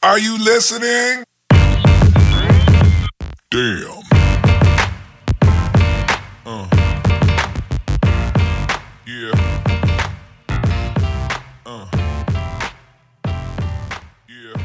Are you listening? Damn. Yeah. Yeah.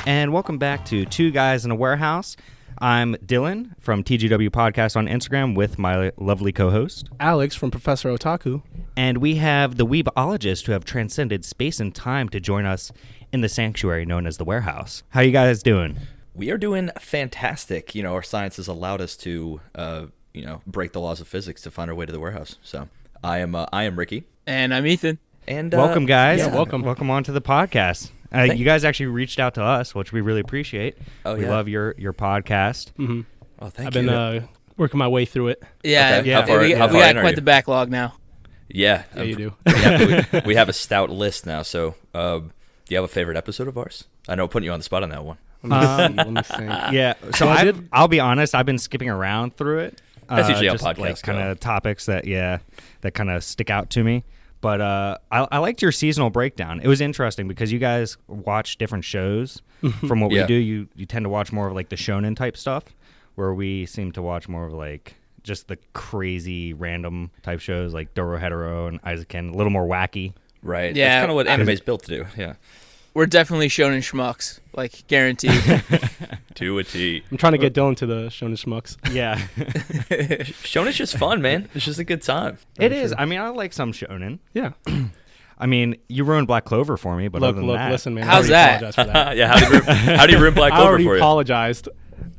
And welcome back to Two Guys in a Warehouse. I'm Dylan from TGW Podcast on Instagram with my lovely co-host, Alex from Professor Otaku. And we have the Weebologists who have transcended space and time to join us in the sanctuary known as the Warehouse. How you guys doing? We are doing fantastic. You know, our science has allowed us to, break the laws of physics to find our way to the warehouse. So I am Ricky. And I'm Ethan. And welcome, guys. Yeah, welcome. Welcome on to the podcast. You guys actually reached out to us, which we really appreciate. Oh, we love your podcast. Mm-hmm. Oh, thank I've you. been working my way through it. Yeah, Okay. yeah. How far we in got are quite you? the backlog now. Yeah. Yeah, you do. We have a stout list now. So do you have a favorite episode of ours? I know I'm putting you on the spot on that one. Let me think. Yeah, so I'll be honest, I've been skipping around through it. That's usually on just podcasts, like kind though. of topics that kind of stick out to me. But I liked your seasonal breakdown. It was interesting because you guys watch different shows from what Yeah. we do. You tend to watch more of like the shonen type stuff, where we seem to watch more of like just the crazy random type shows like Dorohedoro and Isaac-Ken, a little more wacky. Right. Yeah. That's kind of what anime's built to do. Yeah. We're definitely shonen schmucks, like guaranteed. To a T. I'm trying to get Dylan to the Shonen Schmucks. Yeah, Shonen's just fun, man. It's just a good time. it is. I mean, I like some shonen. Yeah. I mean, you ruined Black Clover for me, but Look, other than that, listen, man. How's I already that? apologize for that. Yeah. How do you ruin Black I Clover already for you? apologized.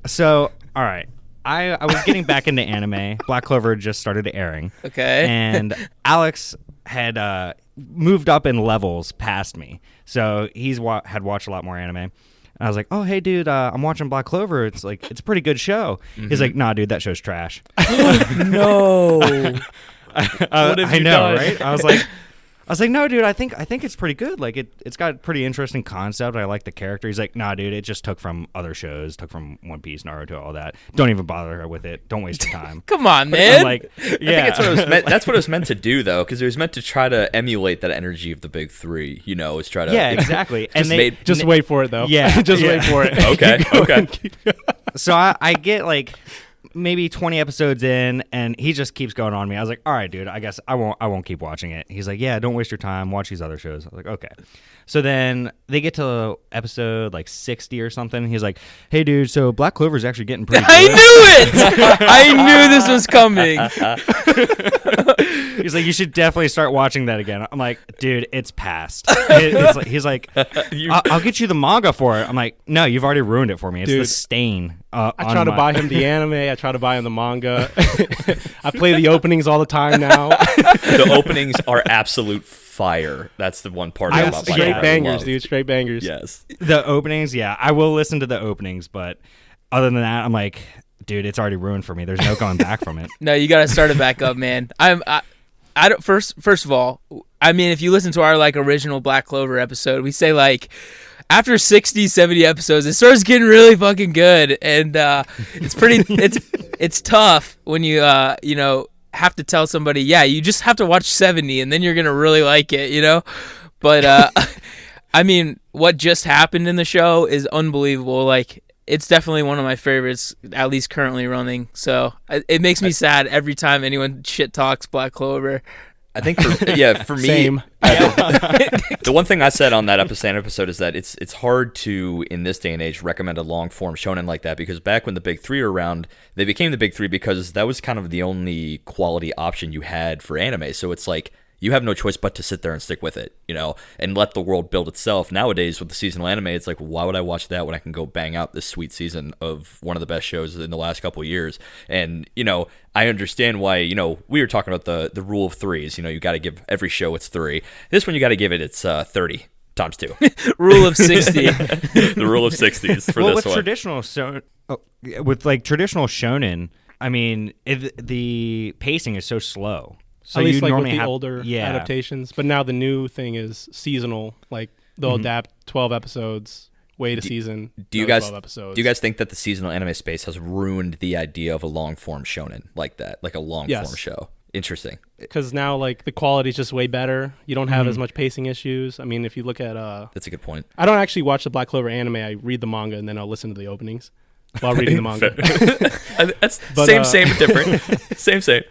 So, all right. I was getting back into anime. Black Clover just started airing. Okay. And Alex had moved up in levels past me. So he's had watched a lot more anime. And I was like, oh, hey, dude, I'm watching Black Clover. It's like, it's a pretty good show. He's like, nah, dude, that show's trash. No. I know, right? I was like, no, dude, I think it's pretty good. Like it's got a pretty interesting concept. I like the character. He's like, nah, dude, it just took from other shows, took from One Piece, Naruto, all that. Don't even bother with it. Don't waste your time. Come on, man. I'm like, I think yeah, that's what it was meant. That's what it was meant to do, though, because it was meant to try to emulate that energy of the big three. You know, it's try to. yeah, exactly. And they Just wait for it, though. Yeah, Just yeah. wait for it. Okay. So I get like maybe 20 episodes in, and he just keeps going on me. I was like, all right, dude, I guess I won't keep watching it. He's like, yeah, don't waste your time. Watch these other shows. I was like, okay. So then they get to episode like 60 or something. He's like, hey, dude, so Black Clover is actually getting pretty good. I knew it. I knew this was coming. He's like, you should definitely start watching that again. I'm like, dude, it's past. He's like, I'll get you the manga for it. I'm like, no, you've already ruined it for me. It's Dude, the stain. I try to buy him the anime. I try to buy him the manga. I play the openings all the time now. The openings are absolute fire. That's the one part about Black Straight Clover I bangers, love. dude. Straight bangers. Yes. The openings, yeah, I will listen to the openings, but other than that, I'm like, dude, it's already ruined for me. There's no going back from it. No, you got to start it back up, man. I don't. First of all, I mean, if you listen to our like original Black Clover episode, we say like after 60, 70 episodes, it starts getting really fucking good, and it's pretty. It's tough when you have to tell somebody, yeah, you just have to watch 70, and then you're gonna really like it, you know. But I mean, what just happened in the show is unbelievable. Like, it's definitely one of my favorites, at least currently running. So it makes me sad every time anyone shit talks Black Clover. I think for me, Same. The one thing I said on that episode is that it's hard to, in this day and age, recommend a long form shonen like that, because back when the big three were around, they became the big three because that was kind of the only quality option you had for anime. So it's like you have no choice but to sit there and stick with it, you know, and let the world build itself. Nowadays, with the seasonal anime, it's like, why would I watch that when I can go bang out this sweet season of one of the best shows in the last couple of years? And, you know, I understand why, you know, we were talking about the rule of threes. You know, you got to give every show its 3. This one, you got to give it its 30 times 2. Rule of 60. The rule of 60s for Well, this with one. traditional shonen, I mean, the pacing is so slow. So At least you like with normally the have older yeah. adaptations. But now the new thing is seasonal. Like they'll adapt 12 episodes, wait a season. Do you another guys 12 episodes. do you guys think that the seasonal anime space has ruined the idea of a long form shonen like that, like a long form show? Interesting. because now like the quality's just way better. You don't have as much pacing issues. I mean, if you look at That's a good point. I don't actually watch the Black Clover anime. I read the manga and then I'll listen to the openings while reading the manga. That's But, same, but different. same. Same.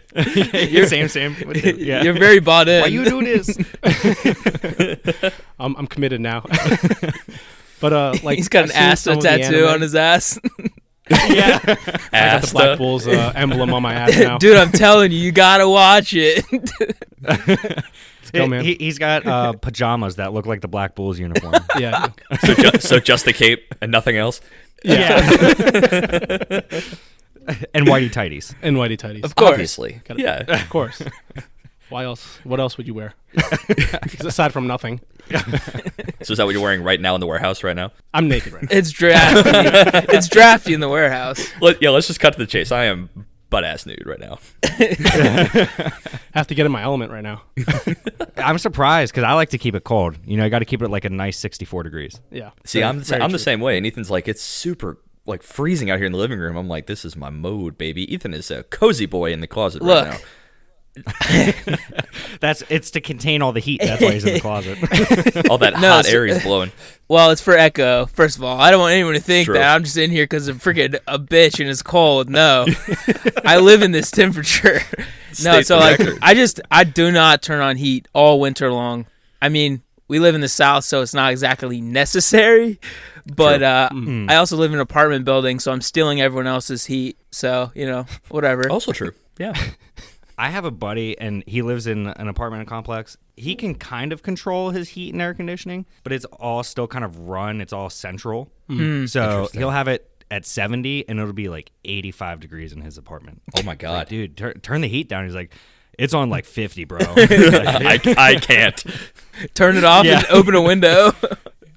Yeah. You're very bought in. Why you do this? I'm committed now. But like He's got I've an seen Asta some of the tattoo anime. on his ass. Yeah. I got the Asta. Black Bulls emblem on my ass now. Dude, I'm telling you gotta watch it. Go, man. He's got pajamas that look like the Black Bulls uniform. Yeah. So just the cape and nothing else. Yeah. And whitey tighties. And whitey tighties. Of course. Obviously. Gotta- Yeah. Of course. Why else? What else would you wear? Aside from nothing. So is that what you're wearing right now in the warehouse right now? I'm naked right now. It's drafty. It's drafty in the warehouse. Let's just cut to the chase. I am butt ass nude right now. Have to get in my element right now. I'm surprised because I like to keep it cold. You know, I got to keep it like a nice 64 degrees. Yeah. See, Very- I'm the very true. same way. And Ethan's like, it's super like freezing out here in the living room. I'm like, this is my mode, baby. Ethan is a cozy boy in the closet Look. right now. It's to contain all the heat. That's why he's in the closet. All that No, hot so- air he's blowing. Well, it's for Echo. First of all, I don't want anyone to think True. that I'm just in here because I'm freaking a bitch and it's cold. No, I live in this temperature. No, State so the like record. I do not turn on heat all winter long. I mean, we live in the South, so it's not exactly necessary. But I also live in an apartment building, so I'm stealing everyone else's heat. So whatever. Also true. Yeah. I have a buddy, and he lives in an apartment complex. He can kind of control his heat and air conditioning, but it's all still kind of run. It's all central. So he'll have it at 70, and it'll be like 85 degrees in his apartment. Oh my God. Dude, turn the heat down. He's like, it's on like 50, bro. I can't. Turn it off Yeah. and open a window.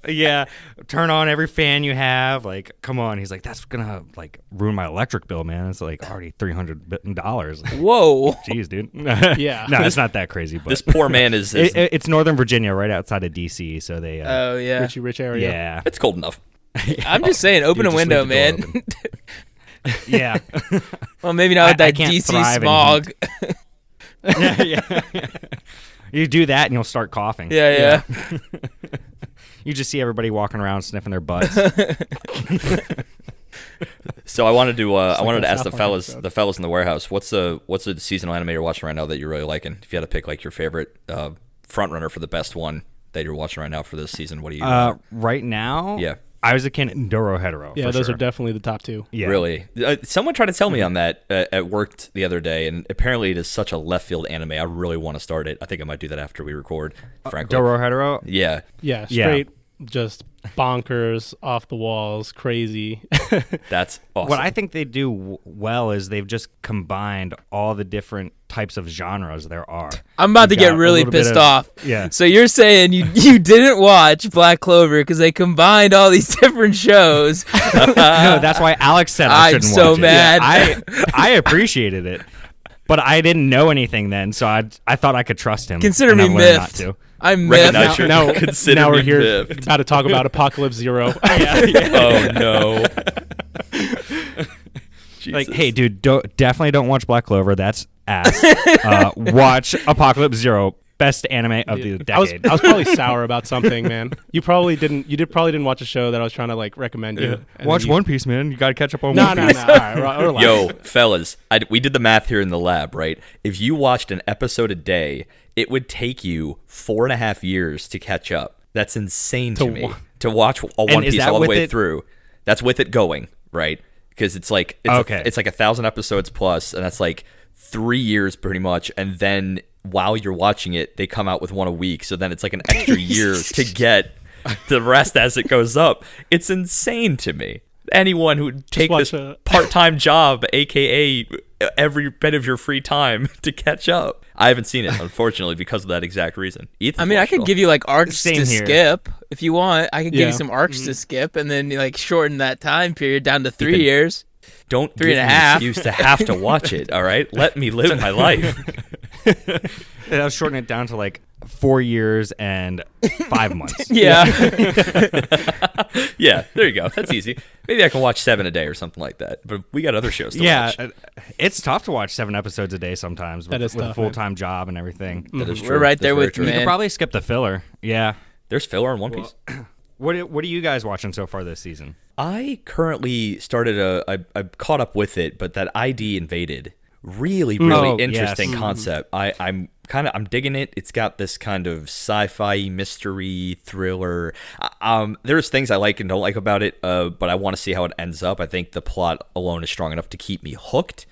Yeah, turn on every fan you have. Like, come on. He's like, that's gonna like ruin my electric bill, man. It's like already $300. Whoa. Jeez, dude. Yeah. No, it's not that crazy, but This poor man is it's Northern Virginia, right outside of DC. So they, Oh yeah. Richie Rich area. yeah, it's cold enough. I'm just saying, open You a just window, leave man. the door open. Yeah, Well, maybe not with I that can't DC thrive in smog. yeah. You do that, and you'll start coughing. Yeah. You just see everybody walking around sniffing their butts. So I wanted to that ask South Park episode. the fellas in the warehouse, what's the seasonal anime you're watching right now that you're really liking? If you had to pick like your favorite front runner for the best one that you're watching right now for this season, what do you? Right now, Yeah. I was a kid in Doro Hetero. Yeah, for those sure. are definitely the top two. Yeah. Really? Someone tried to tell me on that at work the other day, and apparently it is such a left field anime. I really want to start it. I think I might do that after we record. Frankly, Doro Hetero. yeah. Yeah, Yeah. straight, just bonkers, off the walls, crazy. That's awesome. What I think they do well is they've just combined all the different types of genres there are. I'm about to You've get got a really little bit pissed of- off. Yeah. So you're saying you didn't watch Black Clover because they combined all these different shows. No, that's why Alex said I I'm shouldn't so watch mad. it. I appreciated it, but I didn't know anything then, so I thought I could trust him. Consider and me I learned not miffed. to. I'm Recognize miffed. your- now, Consider now we're me here miffed. about to talk about Apocalypse Zero. Oh no. Like, Jesus. hey, dude, definitely don't watch Black Clover. That's ass. Watch Apocalypse Zero, best anime of the decade. I was probably sour about something, man. You probably didn't watch a show that I was trying to like recommend you. And Watch then you- One Piece, man. You got to catch up on No, One no, Piece. no. All right, relax. Yo, fellas, we did the math here in the lab, right? If you watched an episode a day, it would take you 4.5 years to catch up. That's insane to me. To watch a One is Piece that all the with way it- through. That's with it going, right? Because it's like it's like 1,000 episodes plus, and that's like 3 years pretty much. And then while you're watching it, they come out with one a week. So then it's like an extra year to get the rest as it goes up. It's insane to me. Anyone who would take watch this a- part-time job, aka every bit of your free time, to catch up. I haven't seen it, unfortunately, because of that exact reason. Ethan's I mean, I watched it could all. give you like arcs Same to here. skip if you want. I could give Yeah. you some arcs to skip and then like shorten that time period down to 3 Ethan, years. Don't 3.5. give me an excuse to have to watch it. All right, let me live my life. I'll shorten it down to like 4 years and 5 months. Yeah. Yeah, there you go. That's easy. Maybe I can watch 7 a day or something like that. But we got other shows to watch. It's tough to watch 7 episodes a day sometimes That is with a tough, full-time job and everything. That is We're true. right That's there very with true. you, You could man. probably skip the filler. Yeah. There's filler in One Piece. What are you guys watching so far this season? I currently started I caught up with it, but that ID Invaded, really Oh, interesting yes. concept. I'm digging it. It's got this kind of sci-fi mystery thriller. There's things I like and don't like about it, but I want to see how it ends up. I think the plot alone is strong enough to keep me hooked.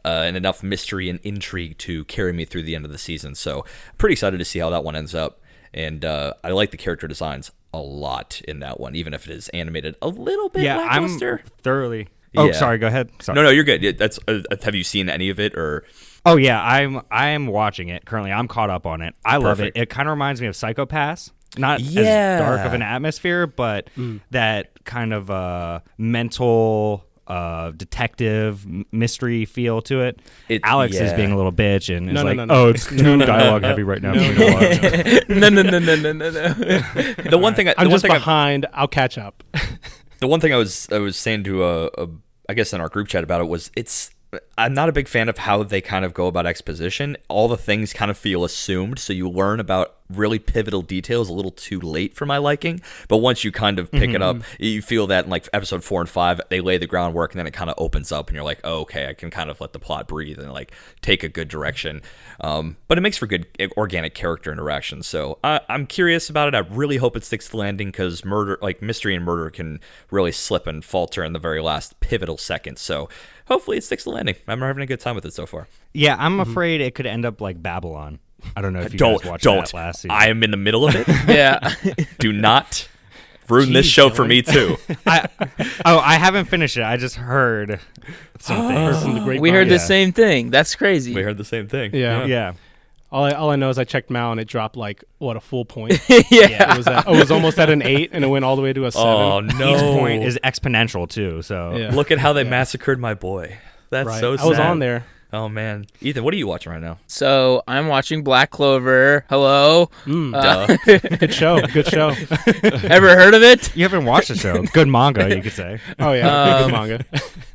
And enough mystery and intrigue to carry me through the end of the season. So I'm pretty excited to see how that one ends up. And I like the character designs a lot in that one, even if it is animated a little bit lackluster. I'm thoroughly. Oh, Yeah. sorry. Go ahead. Sorry. No, you're good. Yeah, that's. Have you seen any of it or? Oh yeah, I'm watching it currently. I'm caught up on it. I love Perfect. it. It kind of reminds me of Psychopaths. Not Yeah. as dark of an atmosphere, but that kind of mental detective mystery feel to it. Alex is yeah. being a little bitch and is No, like, no, no. "Oh, it's too dialogue heavy right now." for me to watch." No. The one thing I'm just behind. I'll catch up. the one thing I was saying to I guess in our group chat about it was I'm not a big fan of how they kind of go about exposition. All the things kind of feel assumed, so you learn about really pivotal details a little too late for my liking. But once you kind of pick it up, you feel that in like episode 4 and 5, they lay the groundwork and then it kind of opens up and you're like, oh, okay, I can kind of let the plot breathe and like take a good direction. But it makes for good organic character interaction. So I'm curious about it. I really hope it sticks to the landing because mystery and murder can really slip and falter in the very last pivotal seconds. So hopefully it sticks to the landing. I'm having a good time with it so far. Yeah, I'm afraid it could end up like Babylon. I don't know if you guys watched that last season. I am in the middle of it. Yeah. Do not ruin this Jeez, show for Dylan. me too. I haven't finished it. I just heard something. From the grapevine. We heard Yeah. the same thing. That's crazy. We heard the same thing. Yeah. Yeah. All I know is I checked Mal and it dropped like a full point. Yeah. It was almost at an 8 and it went all the way to a 7. Oh no! Each point is exponential too. So Yeah. Look at how they massicured my boy. That's Right. so sad. I was on there. Oh man, Ethan, what are you watching right now? So I'm watching Black Clover. Hello. Duh. Good show. Good show. Ever heard of it? you haven't watched the show. Good manga, you could say. Oh yeah. Good manga.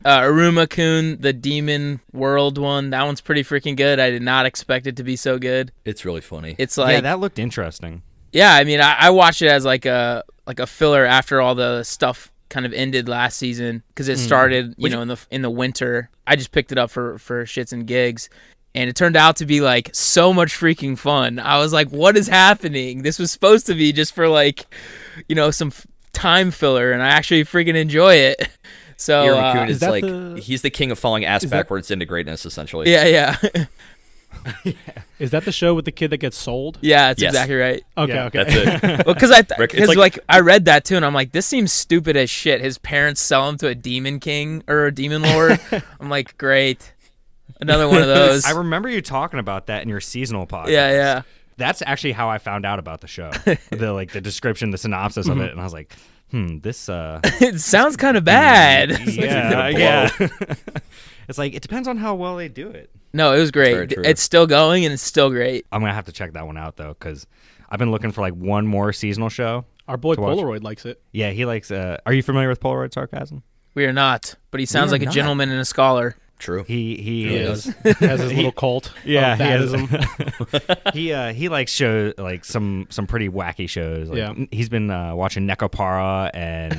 Aruma-kun, the Demon World one. That one's pretty freaking good. I did not expect it to be so good. It's really funny. It's like Yeah, that looked interesting. Yeah, I mean, I watched it as like a filler after all the stuff kind of ended last season because it started, in the winter. I just picked it up for shits and gigs, and it turned out to be like so much freaking fun. I was like, "What is happening?" This was supposed to be just for like, some time filler, and I actually freaking enjoy it. So Iruma-kun is is that like he's the king of falling ass backwards into greatness, essentially. yeah. Is that the show with the kid that gets sold? Yeah, that's Yes. exactly right. Okay. Yeah. Okay. That's it. Well, because Rick, it's I read that too, and I'm like, this seems stupid as shit. His parents sell him to a demon king or a demon lord. I'm like, great, another one of those. I remember you talking about that in your seasonal podcast. Yeah. That's actually how I found out about the show. the description, the synopsis of it, and I was like, this It sounds kind of bad. yeah. It's like it depends on how well they do it. No, it was Very great. true. It's still going and it's still great. I'm gonna have to check that one out though, because I've been looking for like one more seasonal show. Our boy To watch. Polaroid likes it. Yeah, he likes. Are you familiar with Polaroid sarcasm? We are not, but he sounds are like a not. gentleman and a scholar. True. He He is. is. He has his little cult. Yeah, of he has- Thadism. he likes shows like some pretty wacky shows. Like, Yeah. he's been watching Nekopara and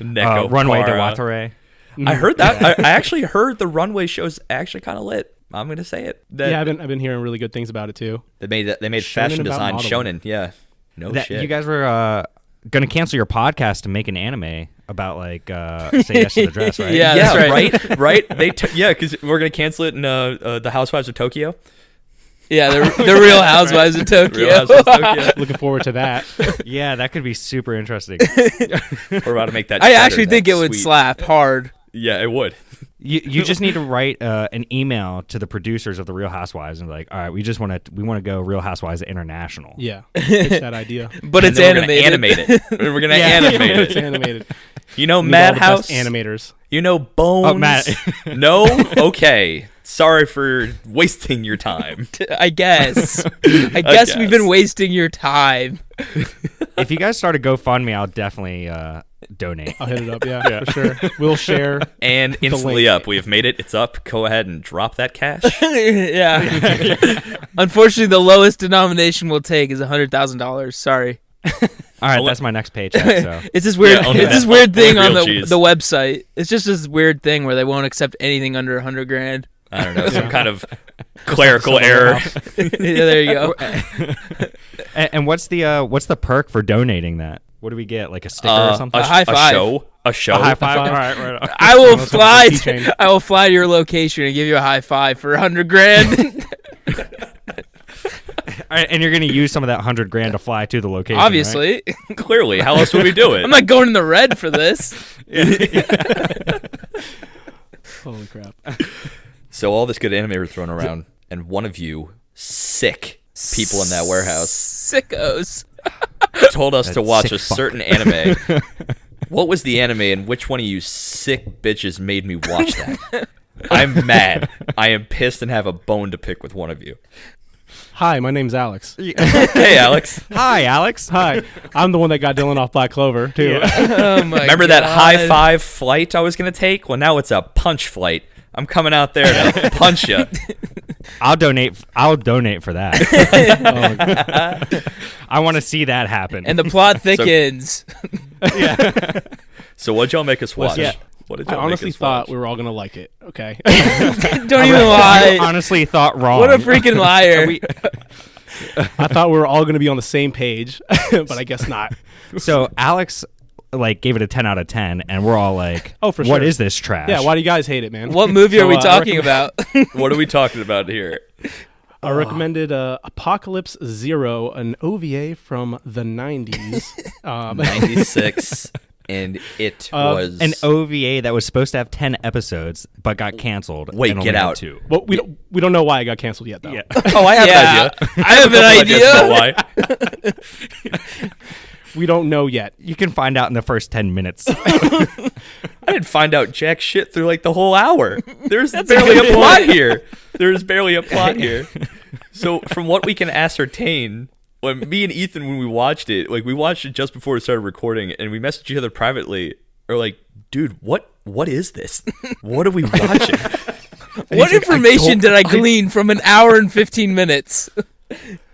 Nekopara. Runway de Watare. I heard that. I actually heard the runway show's actually kind of lit. I'm gonna say it. That Yeah, I've been hearing really good things about it too. they made Shonen Oh, fashion about design modeling. shonen. Yeah. No That shit. you guys were gonna cancel your podcast to make an anime about like say yes to the dress, right? Yeah, that's right. right. They because we're gonna cancel it in the Housewives of Tokyo. Yeah, the Real Housewives of Tokyo. Real Housewives of Tokyo. Looking forward to that. Yeah, that could be super interesting. We're about to make that. I cheddar, actually think that it would sweet- slap hard. Yeah, it would. You just need to write an email to the producers of the Real Housewives and be like, all right, we want to go Real Housewives International. Yeah, pitch that idea. But And it's then animated. We're gonna animate it. We're gonna Yeah. animate It's it. animated. You know, Need all the Madhouse best animators. You know, Bones. Oh, Matt. No. Okay. Sorry for wasting your time. I guess. I guess we've been wasting your time. If you guys start a GoFundMe, I'll definitely donate. I'll hit it up. Yeah, for sure. We'll share. And instantly link. up. We have made it. It's up. Go ahead and drop that cash. Yeah. Unfortunately, the lowest denomination we'll take is $100,000. Sorry. All right, that's my next paycheck. So It's this weird. only it's this that. weird thing Only on real the cheese. the website. It's just this weird thing where they won't accept anything under $100,000. I don't know. Some kind of clerical error. Yeah, there you go. and what's the perk for donating that? What do we get? Like a sticker or something? A high five. A show. A high five. five. All right, right on. I will Almost like a fly. keychain. I will fly to your location and give you a high five for $100,000. All right, and you're gonna use some of that $100,000 to fly to the location. Obviously, Clearly. How else would we do it? I'm not going in the red for this. Holy crap. So all this good anime was thrown around, and one of you sick people in that warehouse Sickos. told us to That watch sick a fuck. certain anime. What was the anime, and which one of you sick bitches made me watch that? I'm mad. I am pissed and have a bone to pick with one of you. Hi, my name's Alex. Hey, Alex. Hi, Alex. Hi. I'm the one that got Dylan off Black Clover, too. Oh my Remember that God. high five flight I was going to take? Well, now it's a punch flight. I'm coming out there to punch you. I'll donate for that. I want to see that happen. And the plot thickens. So what'd y'all make us watch? Yeah. What did I y'all honestly make us thought watch? we were all going to like it, okay? Don't even I lie. honestly thought wrong. What a freaking liar. I thought we were all going to be on the same page, but I guess not. So Alex gave it a 10 out of 10, and we're all like, Oh, for what sure. is this trash? Yeah, why do you guys hate it, man? What movie are So, we I talking recommend- about? What are we talking about here? I recommended Apocalypse Zero, an OVA from the 90s. 96, and it was... An OVA that was supposed to have 10 episodes but got canceled. Wait, and get only had out. 2. Well, we don't know why it got canceled yet, though. Yeah. Oh, I have Yeah, an idea. I have an Ideas idea. for why. We don't know yet. You can find out in the first 10 minutes. I didn't find out jack shit through like the whole hour. There's barely a plot here. There's barely a plot here. So from what we can ascertain, when me and Ethan, when we watched it, like we watched it just before we started recording, and we messaged each other privately, or like, dude, what is this? What are we watching? What information did I glean from an hour and 15 minutes?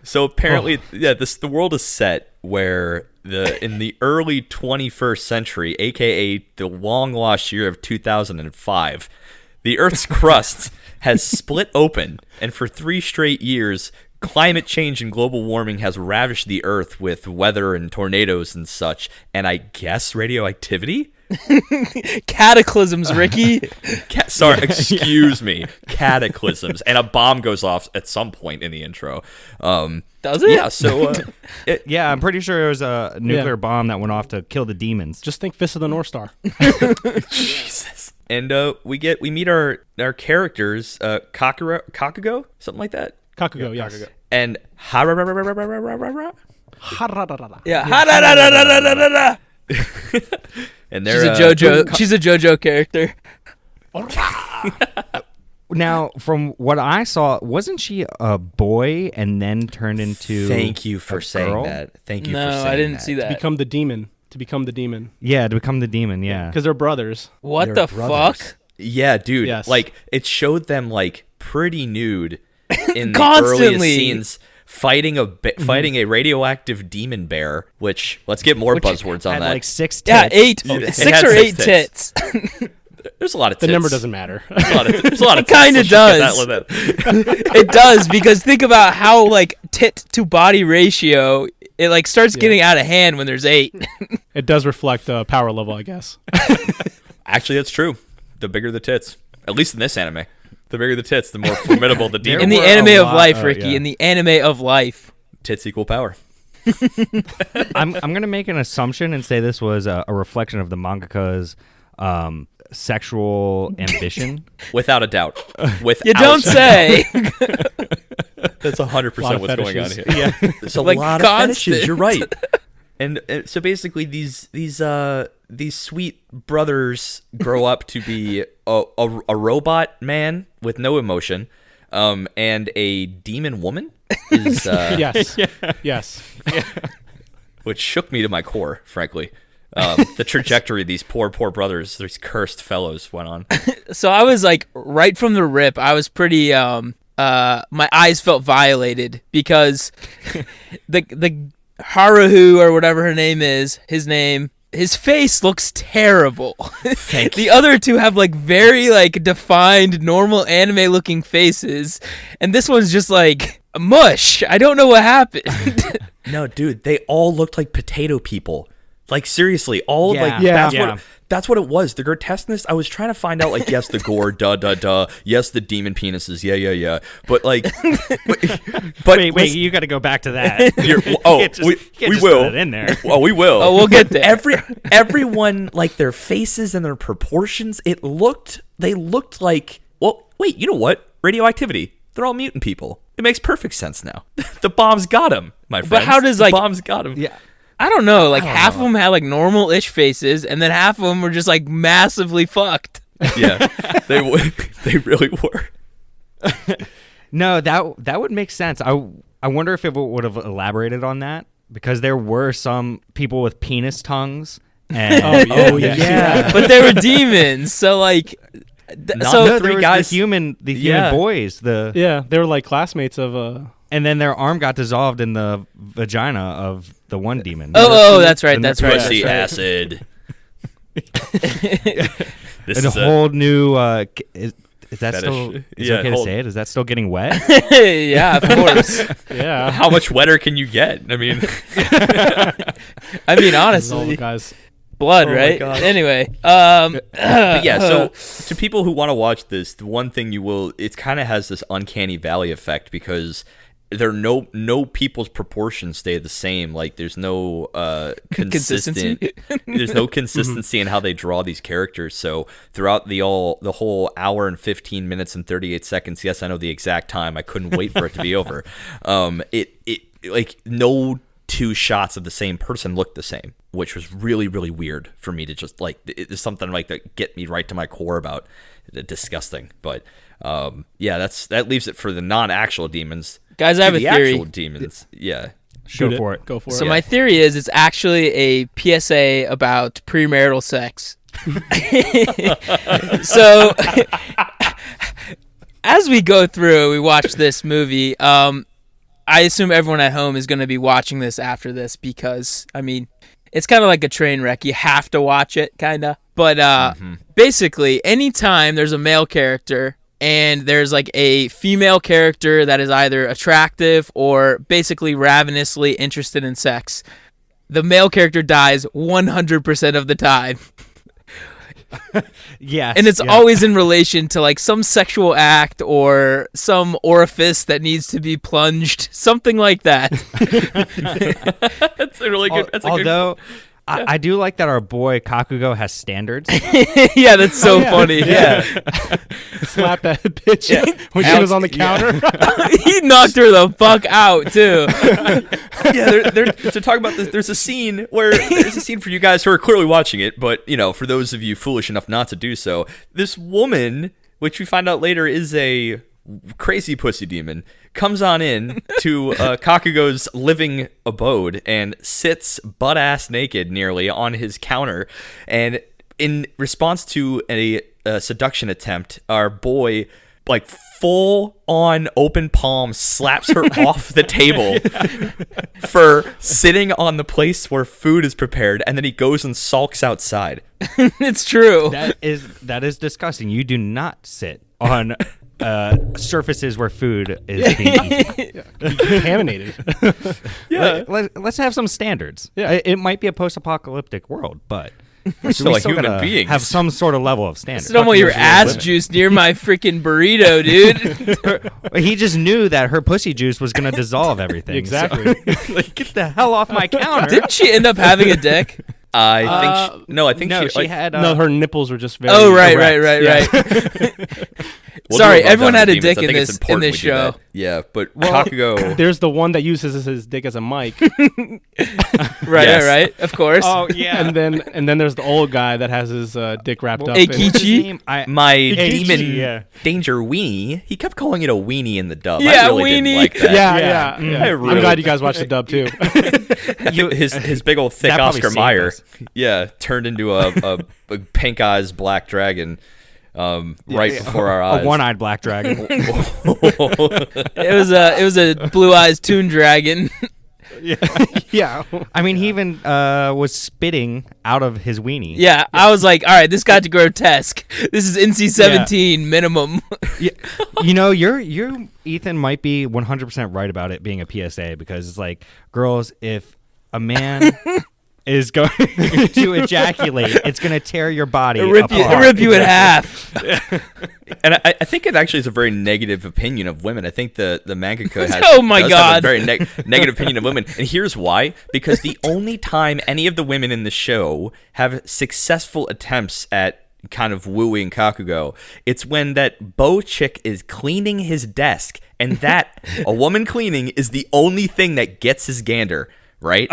So apparently, the world is set where in the early 21st century, aka the long lost year of 2005, the Earth's crust has split open, and for 3 straight years, climate change and global warming has ravished the Earth with weather and tornadoes and such, and I guess radioactivity. Cataclysms, Ricky. Sorry, excuse me. Cataclysms, and a bomb goes off at some point in the intro. Does it? Yeah. So. Yeah, I'm pretty sure it was a nuclear bomb that went off to kill the demons. Just think Fist of the North Star. Jesus. And we meet our characters, Kakugo, something like that, Kakugo, yes. and Yeah. Ha-da-da-da-da-da-da-da. and She's they're a JoJo. She's a JoJo character. Now, from what I saw, wasn't she a boy and then turned into Thank you for a saying girl? that. Thank you for No, saying I didn't that. see that. Become the demon. To become the demon. Yeah, to become the demon, yeah. Because they're brothers. What They're the brothers. fuck? Yeah, dude. Yes. Like it showed them like pretty nude in the Constantly. earliest scenes. Fighting a radioactive demon bear, which let's get more Which buzzwords on had that. like 6 tits. Yeah, 8. It 6 had or 6 8 tits. There's a lot of The tits. number doesn't matter. There's a lot of tits. It kinda Let's just does. get that. It does, because think about how like tit to body ratio, it like starts getting out of hand when there's 8. It does reflect power level, I guess. Actually, that's true. The bigger the tits, at least in this anime, the bigger the tits, the more formidable the demon. In the were a anime of lot- life, Ricky. yeah. In the anime of life. Tits equal power. I'm gonna make an assumption and say this was a reflection of the mangaka's sexual ambition. Without a doubt. Without You don't say. That's 100% Lot of what's going on fetishes. here. There's a Like lot constant. of fetishes. You're right. And so basically, these these sweet brothers grow up to be a robot man with no emotion, and a demon woman is Yes. Yes. which shook me to my core, frankly. The trajectory these poor brothers, these cursed fellows, went on. So I was like, right from the rip, I was pretty. My eyes felt violated because the Haruhu or whatever her name is, his face looks terrible. The other two have like very like defined normal anime looking faces, and this one's just like mush. I don't know what happened. No, dude, they all looked like potato people. Like seriously, all Yeah. like Yeah. that's what it was. The grotesqueness. I was trying to find out like yes, the gore, duh. Yes, the demon penises, yeah. But like, but Wait, you got to go back to that. we just will. put it in there. Well, we will. Oh, we'll get there. Everyone like their faces and their proportions. They looked like. Well, wait. You know what? Radioactivity. They're all mutant people. It makes perfect sense now. The bombs got him, my friend. But how does the like bombs got him? Yeah. I don't know. Like half of them had like normal-ish faces, and then half of them were just like massively fucked. Yeah, they really were. No, that would make sense. I wonder if it would have elaborated on that, because there were some people with penis tongues. And, Oh, yeah. But they were demons, so like. So no, three there was guys- the human Yeah. boys. Yeah, they were like classmates of And then their arm got dissolved in the vagina of the one demon. Oh, that's right. That's right. Pussy That's right. acid. This and a is whole new. Is that fetish. still? Is Yeah, it okay to hold- say it? Is that still getting wet? Yeah, of course. yeah. how much wetter can you get? I mean, I mean, This is all honestly, the guys. blood, Oh my right? gosh. Anyway, but yeah. So to people who want to watch this, the one thing it kind of has this uncanny valley effect because there are no people's proportions stay the same. Like there's no consistent. Consistency? There's no consistency in how they draw these characters. So throughout the whole hour and 15 minutes and 38 seconds. Yes, I know the exact time. I couldn't wait for it to be over. It like no two shots of the same person looked the same, which was really, really weird for me to just like. It's something like that get me right to my core about disgusting. But yeah, that leaves it for the non-actual demons. guys, I have a the theory. actual demons. Yeah. Go for it. Go for So it. my theory is it's actually a PSA about premarital sex. So as we go through, we watch this movie. I assume everyone at home is going to be watching this after this because, I mean, it's kind of like a train wreck. You have to watch it, kind of. But basically, anytime there's a male character and there's like a female character that is either attractive or basically ravenously interested in sex, the male character dies 100% of the time. Yes. And it's yeah. always in relation to like some sexual act or some orifice that needs to be plunged, something like that. That's a really good. That's a good. Although I do like that our boy Kakugo has standards. Yeah, that's so yeah. funny. Yeah. Slap that bitch when she Alex- was on the counter. He knocked her the fuck out too. Yeah, to talk about this, there's a scene for you guys who are clearly watching it, but for those of you foolish enough not to do so, this woman, which we find out later is a crazy pussy demon, comes on in to Kakugo's living abode and sits butt-ass naked nearly on his counter, and in response to a seduction attempt, our boy like full on open palm slaps her off the table for sitting on the place where food is prepared, and then he goes and sulks outside. It's true. That is disgusting. You do not sit on surfaces where food is being eaten. Contaminated. Yeah. Let's have some standards. Yeah. It might be a post-apocalyptic world, but We're still like human gotta beings. have some sort of level of standards. I don't want your ass juice near my freaking burrito, dude. He just knew that her pussy juice was going to dissolve everything. Exactly. So, like, get the hell off my counter. Didn't she end up having a dick? I think no, she she had. no, her nipples were just very. Oh, right, erect. right. We'll Sorry, do a rundown everyone of had the a dick demons. I in think it's this important we do show. that. Yeah, but Kakugo. There's the one that uses his dick as a mic, Right, Yes. right. Of course. Oh yeah. and then there's the old guy that has his dick wrapped up. Eikichi? What's his name? My Eikichi, demon yeah. danger weenie. He kept calling it a weenie in the dub. Yeah, I really didn't weenie. like that. Yeah. I I'm really- glad you guys watched the dub too. I think his big old thick That probably Oscar saved Mayer, us. yeah, turned into a pink eyes black dragon, right before our eyes. A one-eyed black dragon. It was a blue eyes toon dragon. Yeah. I mean, he even was spitting out of his weenie. Yeah, I was like, all right, this got to grotesque. This is NC-17 minimum. Yeah. You know, you Ethan might be 100% right about it being a PSA, because it's like, girls, if a man is going to ejaculate, it's going to tear your body Rip apart. you in half. And I think it actually is a very negative opinion of women. I think the mangaka has Oh my does God. have a very negative opinion of women. And here's why. Because the only time any of the women in the show have successful attempts at kind of wooing Kakugo, it's when that bow chick is cleaning his desk, and that a woman cleaning is the only thing that gets his gander. Right?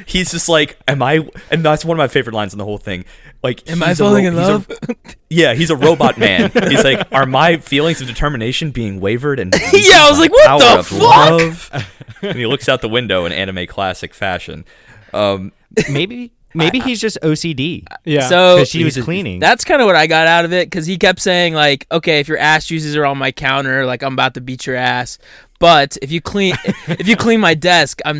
He's just like, am I? And that's one of my favorite lines in the whole thing. Like, Am I falling in love? Yeah, he's a robot man. He's like, are my feelings of determination being wavered? And Yeah, I was like, what power the of fuck? love? And he looks out the window in anime classic fashion. Maybe he's just OCD. Yeah. So Because she was cleaning. that's kind of what I got out of it, because he kept saying like, okay, if your ass juices are on my counter, like I'm about to beat your ass. But if you clean my desk, I'm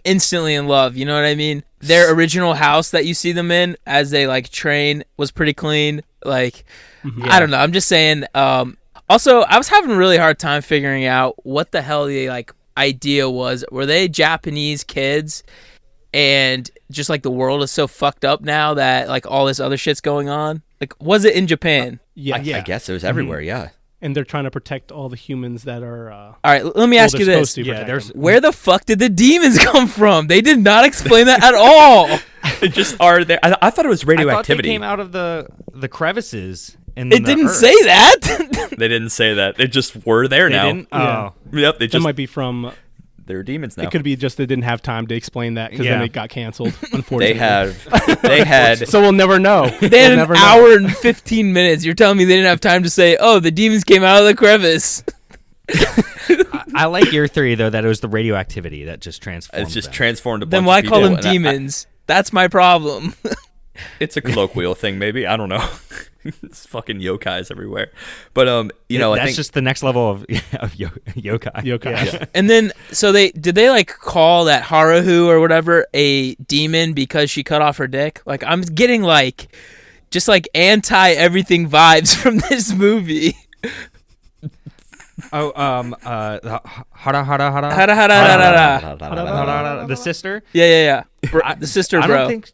instantly in love. You know what I mean? Their original house that you see them in as they like train was pretty clean. Like, I don't know. I'm just saying. Also, I was having a really hard time figuring out what the hell the like idea was. Were they Japanese kids? And just like the world is so fucked up now that like all this other shit's going on. Like, was it in Japan? Yeah. I guess it was everywhere. Yeah. And they're trying to protect all the humans that are. All right, let me ask you this: where the fuck did the demons come from? They did not explain that at all. They just are there. I thought it was I thought they radioactivity. came out of the crevices. In It the didn't earth. say that. They didn't say that. They just were there They now. didn't? Yeah. Oh. Yep. They That just might be from. they're demons now. It could be just they didn't have time to explain that because then Yeah. it got canceled. Unfortunately, They had. So we'll never know. They had We'll an never hour and 15 minutes. You're telling me they didn't have time to say, "Oh, the demons came out of the crevice." I like your theory, though, that it was the radioactivity that just transformed It's just them. transformed a bunch Then why of call people, them and I- demons? That's my problem. it's a colloquial thing, maybe. I don't know. It's fucking yokais everywhere. But you know, I That's think just the next level of yokai. Yokai. And then, so did they like call that Haruhu or whatever a demon because she cut off her dick? Like, I'm getting like, just like anti everything vibes from this movie. Oh, hara hara hara. Hara hara hara hara. The sister. Yeah. The sister, I bro. don't think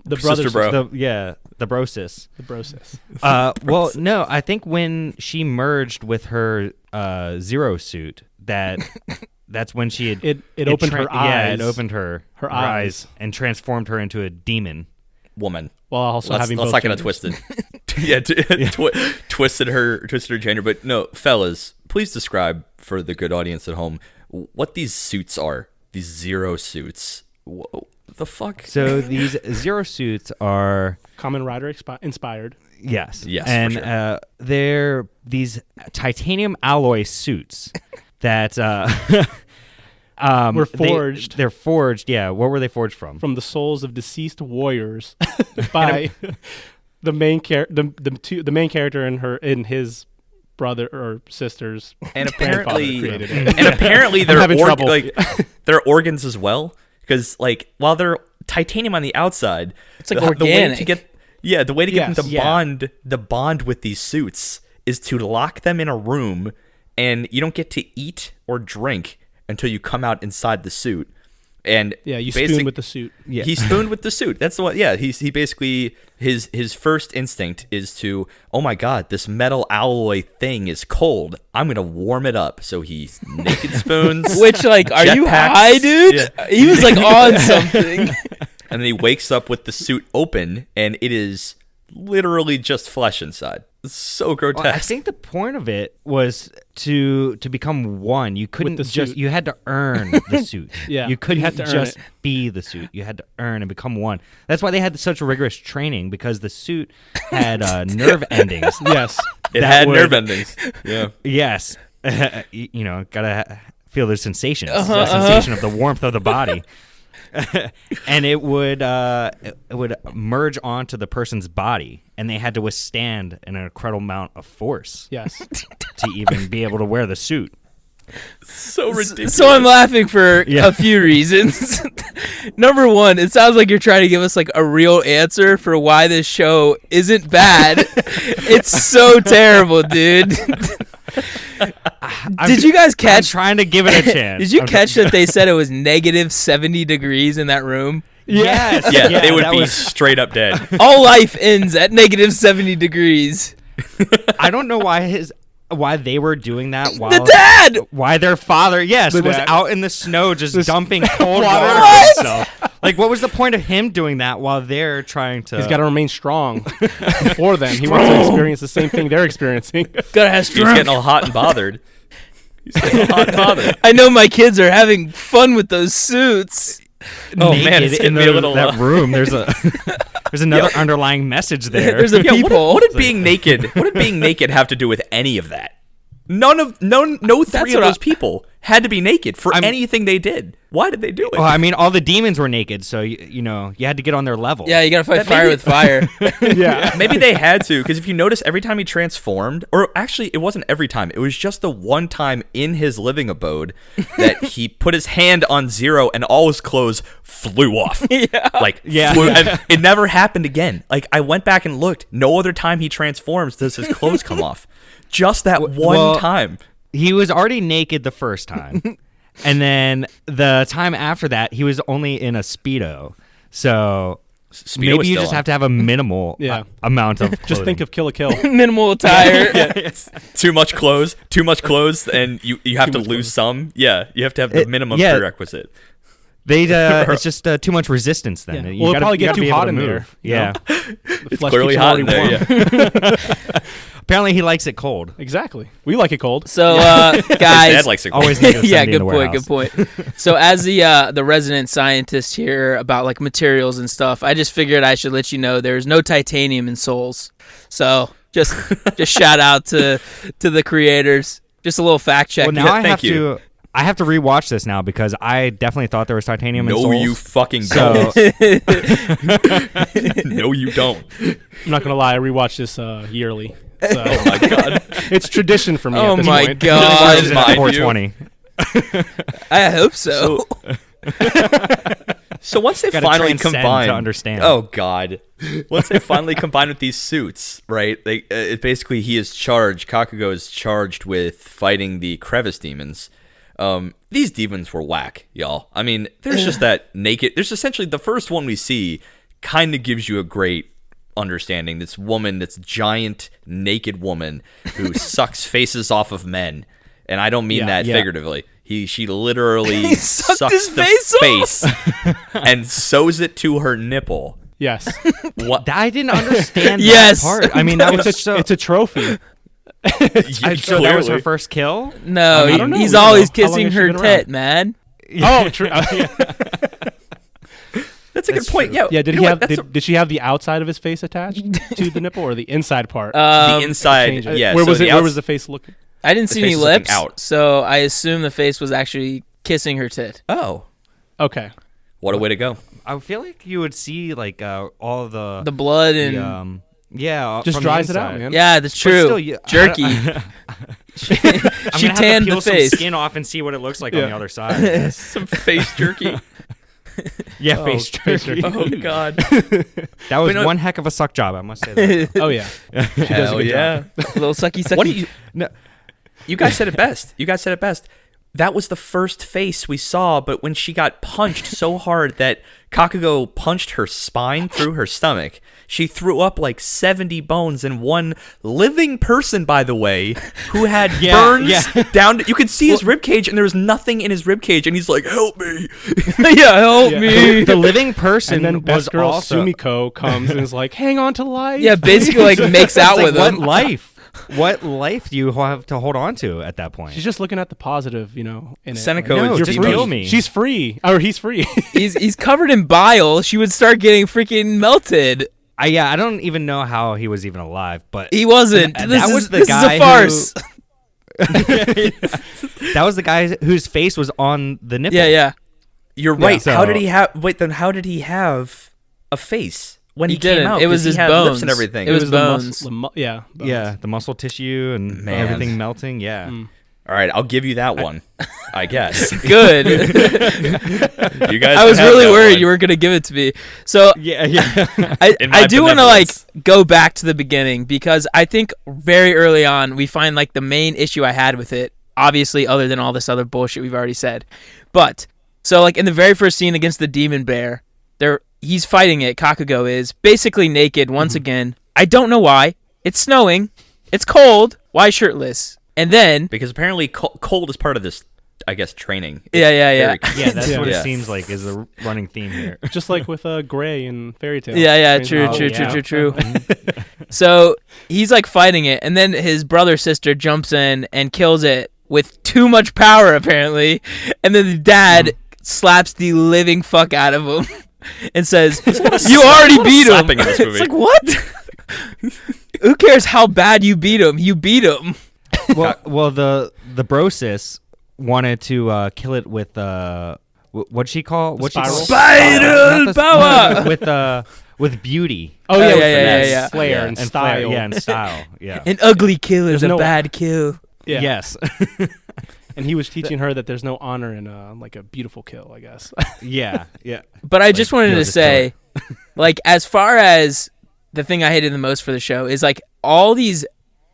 The Sister brothers, bro. the brosis. the brosis. Well, no, I think when she merged with her Zero suit, that's when she had It opened her eyes. Yeah, it opened her eyes. and transformed her into a demon. woman. While also Let's having not both get it genders. twisted. Twisted her gender. But no, fellas, please describe for the good audience at home what these suits are. These Zero suits. What the fuck? So these Zero suits are Kamen Rider inspired. yes, Yes, for and sure. they're these titanium alloy suits that Were forged. They're forged. Yeah, what were they forged from? From the souls of deceased warriors by the main the main character in his brother or sister's And grandfather apparently, created it. and apparently I'm having trouble. their organs as well. Because like while they're titanium on the outside, It's like the way to organic. get the way to get Yes, them to yeah. bond with these suits is to lock them in a room, and you don't get to eat or drink until you come out inside the suit. And Yeah, you basic- spoon with the suit. Yeah. He spooned with the suit. That's the one. Yeah, he basically his first instinct is to, oh my god, this metal alloy thing is cold. I'm gonna warm it up. So he naked spoons. Which, like, are you Jetpacks. high, dude? Yeah. He was like on something. And then he wakes up with the suit open, and it is literally just flesh inside. It's so grotesque. Well, I think the point of it was to become one. You couldn't the just suit. you had to earn the suit. Yeah, you couldn't you had to earn just it. be the suit. You had to earn and become one. That's why they had such rigorous training, because the suit had nerve endings. Yes. it that had would- nerve endings. Yeah. Yes, you know, gotta feel the sensations, the sensation of the warmth of the body. And it would merge onto the person's body, and they had to withstand an incredible amount of force Yes. to even be able to wear the suit. So ridiculous. So I'm laughing for Yeah. a few reasons. Number one, it sounds like you're trying to give us like a real answer for why this show isn't bad. It's so terrible, dude. Did you guys I'm catch? trying to give it a chance. Did you I'm- catch that they said it was negative 70 degrees in that room? Yes. Yeah, they would that be was- straight up dead. All life ends at negative 70 degrees. I don't know why they were doing that while The dad! why their father, yes, The was dad. out in the snow just dumping cold water. water on What? himself. Like, what was the point of him doing that while they're trying to? He's got to remain strong for them. He wants to experience the same thing they're experiencing. Gotta have He's strength. getting all hot and bothered. He's getting all hot and bothered. I know my kids are having fun with those suits. Oh, man, naked it's in getting me a little, that room. There's another underlying message there. There's a Yeah, peephole. what did being naked? What did being naked have to do with any of that? No three of what those people had to be naked for I'm- anything they did. Why did they do it? Well, I mean, all the demons were naked, so you know you had to get on their level. Yeah, you gotta fight That fire maybe- with fire. Yeah. Maybe they had to, because if you notice, every time he transformed, or actually, it wasn't every time. It was just the one time in his living abode that he put his hand on Zero and all his clothes flew off. Yeah. Flew, and it never happened again. Like, I went back and looked. No other time he transforms does his clothes come off. Just that one well, time. He was already naked the first time, and then the time after that, he was only in a speedo. So Speedo maybe was you still just on. have to have a minimal amount of clothing. Just think of Kill a Kill. Minimal attire. Too much clothes, and you have to lose some. Yeah, you have to have the minimum yeah. prerequisite. They it's just too much resistance then. Yeah. You Well, it'll gotta- probably you get gotta too be able hot to in there, move. you Yeah. The flesh Clearly keeps hot in already there. warm. Yeah. Apparently, he likes it cold. Exactly. We like it cold. So, His guys. dad likes it. Always negative Yeah, 70 in good the point. warehouse. Good point. So, as the resident scientist here about like materials and stuff, I just figured I should let you know there's no titanium in Souls. So, just shout out to the creators. Just a little fact check. Well, now Yeah, I thank have you. to. I have to rewatch this now because I definitely thought there was titanium in No, Souls. you fucking don't. So No, you don't. I'm not gonna lie. I rewatch this yearly. So Oh my god. it's tradition for me. Oh at this my point. God. watches it Mind at you. 420. I hope so. So once they Gotta finally transcend combine, to understand. Oh god. Once they finally combine with these suits, right? They it basically he is charged. Kakugo is charged with fighting the crevice demons. These demons were whack, y'all. I mean, there's just that naked. There's essentially the first one we see kind of gives you a great understanding. This woman, this giant naked woman who sucks faces off of men, and I don't mean Yeah, that yeah. figuratively. She literally sucked sucks his the face face and sews it to her nipple. Yes. What? I didn't understand Yes. that part. I mean, that was so. It's a trophy. So that was her first kill. No, I don't know. he's We don't always know. How long kissing has she her been tit, around? man. Oh, true. That's a good point. Yeah. Yeah. Did you he know have? what? That's Did she have the outside of his face attached to the nipple or the inside part? the inside. Change it. Yeah. Where so was the it? Where outs- was the face looking? I didn't see face any is looking lips, out. so I assume the face was actually kissing her tit. Oh, Okay. what a way to go! I feel like you would see like all the The blood and Just from the dries it out, inside. man. yeah, that's But true. still, you- Jerky. I'm She gonna have to tanned peel the some face. skin off and see what it looks like on Yeah. the other side. Some face jerky. Yeah, face face jerky. Oh god! That was But no- one heck of a suck job, I must say. That. Oh yeah. She does a Hell good yeah! job. Little sucky sucky. What do you? No, You guys said it best. You guys said it best. that was the first face we saw, but when she got punched so hard that Kakugo punched her spine through her stomach, she threw up like 70 bones, and one living person, by the way, who had burns down. You could see his ribcage, and there was nothing in his ribcage, and he's like, "Help me!" Yeah, help me. The living person And then was best girl also Sumiko comes and is like, "Hang on to life." Yeah, basically like makes out It's like, with him. what life? What life do you have to hold on to at that point? She's just looking at the positive, in it. Seneko No, is just demon. kill me. She's free, or he's free. He's covered in bile. She would start getting freaking melted. I don't even know how he was even alive, but He wasn't. That This was is, the this guy is a farce. that was the guy whose face was on the nipple. Yeah. You're right. so- How did he have? Wait, then how did he have a face when he, He came didn't. out? It was 'Cause he his had bones. lips and everything. It was the bones. bones. Yeah, the muscle tissue and Man. everything melting. Yeah. All right, I'll give you that one. I guess. Good. You guys. I was can have really that worried one. you were gonna give it to me. So Yeah. In my I do want to like benevolence. go back to the beginning because I think very early on we find like the main issue I had with it, obviously other than all this other bullshit we've already said. But so like in the very first scene against the demon bear, he's fighting it. Kakugo is basically naked once again. I don't know why. It's snowing. It's cold. Why shirtless? And then Because apparently cold is part of this, I guess, training. Yeah. Yeah, that's Yeah. what Yeah. it seems like is the running theme here. Just like with Gray in Fairy Tail. Yeah, Crazy true, Tail. true, yeah. true. So he's like fighting it, and then his brother sister jumps in and kills it with too much power apparently, and then the dad slaps the living fuck out of him and says, "You already beat him." slapping in this movie. It's like what? Who cares how bad you beat him? You beat him. well, the brosis wanted to kill it with what'd she call? What'd she call? Spiral? Not the- Power! with beauty. Oh yeah, yeah, with yeah, finesse, yeah. flair Yeah, and and style. flair, yeah, and style. Yeah. An ugly kill is There's a no- bad kill. Yeah. Yes. And he was teaching her that there's no honor in like a beautiful kill, I guess. Yeah. But I just wanted to just say, like, as far as the thing I hated the most for the show is like all these,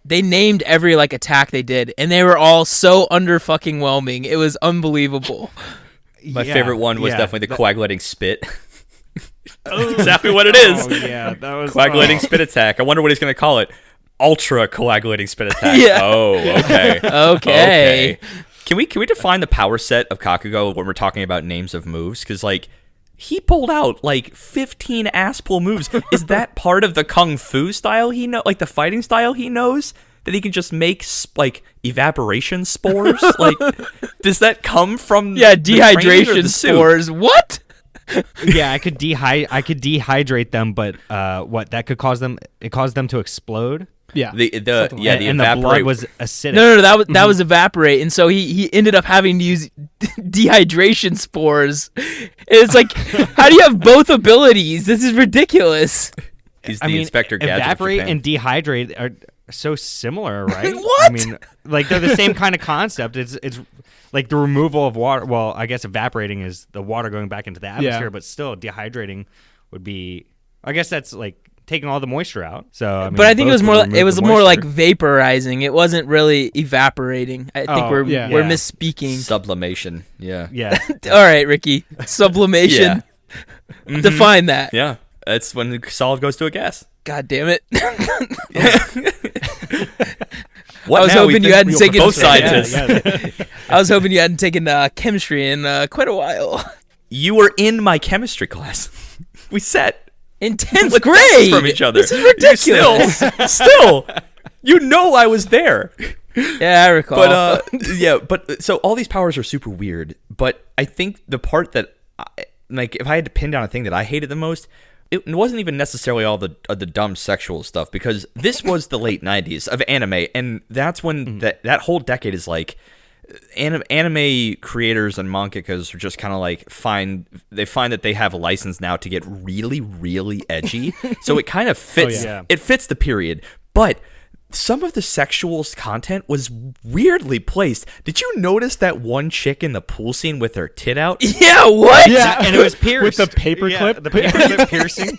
they named every like attack they did, and they were all so under fucking whelming. It was unbelievable. My favorite one was yeah. definitely the coagulating spit. That's exactly what it is. Oh yeah, that was Coagulating spit attack. I wonder what he's going to call it. Ultra coagulating spit attack. Yeah. Oh, okay. Okay. Can we define the power set of Kakugo when we're talking about names of moves? Because like he pulled out like 15 ass pull moves. Is that part of the kung fu style he know, like the fighting style he knows? That he can just make like evaporation spores? Like, does that come from Yeah, the training or dehydration the suit? spores. What? Yeah, I could dehydrate them, but what that could cause them? It caused them to explode. Yeah. The Something yeah like the and the blood evaporate was acidic. No, that was evaporate, and so he ended up having to use dehydration spores. And it's like, how do you have both abilities? This is ridiculous. He's the Inspector Gadget. evaporate of Japan. and dehydrate are so similar, right? What? I mean, like they're the same kind of concept. It's like the removal of water. Well, I guess evaporating is the water going back into the atmosphere, but still dehydrating would be. I guess that's like taking all the moisture out. So, I mean, But I think it was both more would like, remove it was the more like moisture. vaporizing. It wasn't really evaporating. I think Oh, we're yeah. we're Yeah. misspeaking. Sublimation. Yeah. Yeah. All right, Ricky. Sublimation. Mhm. Define that. Yeah. That's when the solid goes to a gas. God damn it. What I was now? hoping We you think hadn't taken both scientists. Yeah. I was hoping you hadn't taken chemistry in quite a while. You were in my chemistry class. We sat In 10th with grade. desks from each other. This is ridiculous. Still, you know I was there. Yeah, I recall. But so all these powers are super weird. But I think the part that, like, if I had to pin down a thing that I hated the most, it wasn't even necessarily all the dumb sexual stuff, because this was the late 90s of anime, and that's when that whole decade is like, anime creators and mangakas are just kind of like find that they have a license now to get really, really edgy. So it kind of fits. yeah. It fits the period, but some of the sexual content was weirdly placed. Did you notice that one chick in the pool scene with her tit out? yeah, what? Yeah. And it was pierced With the paperclip? The paperclip piercing.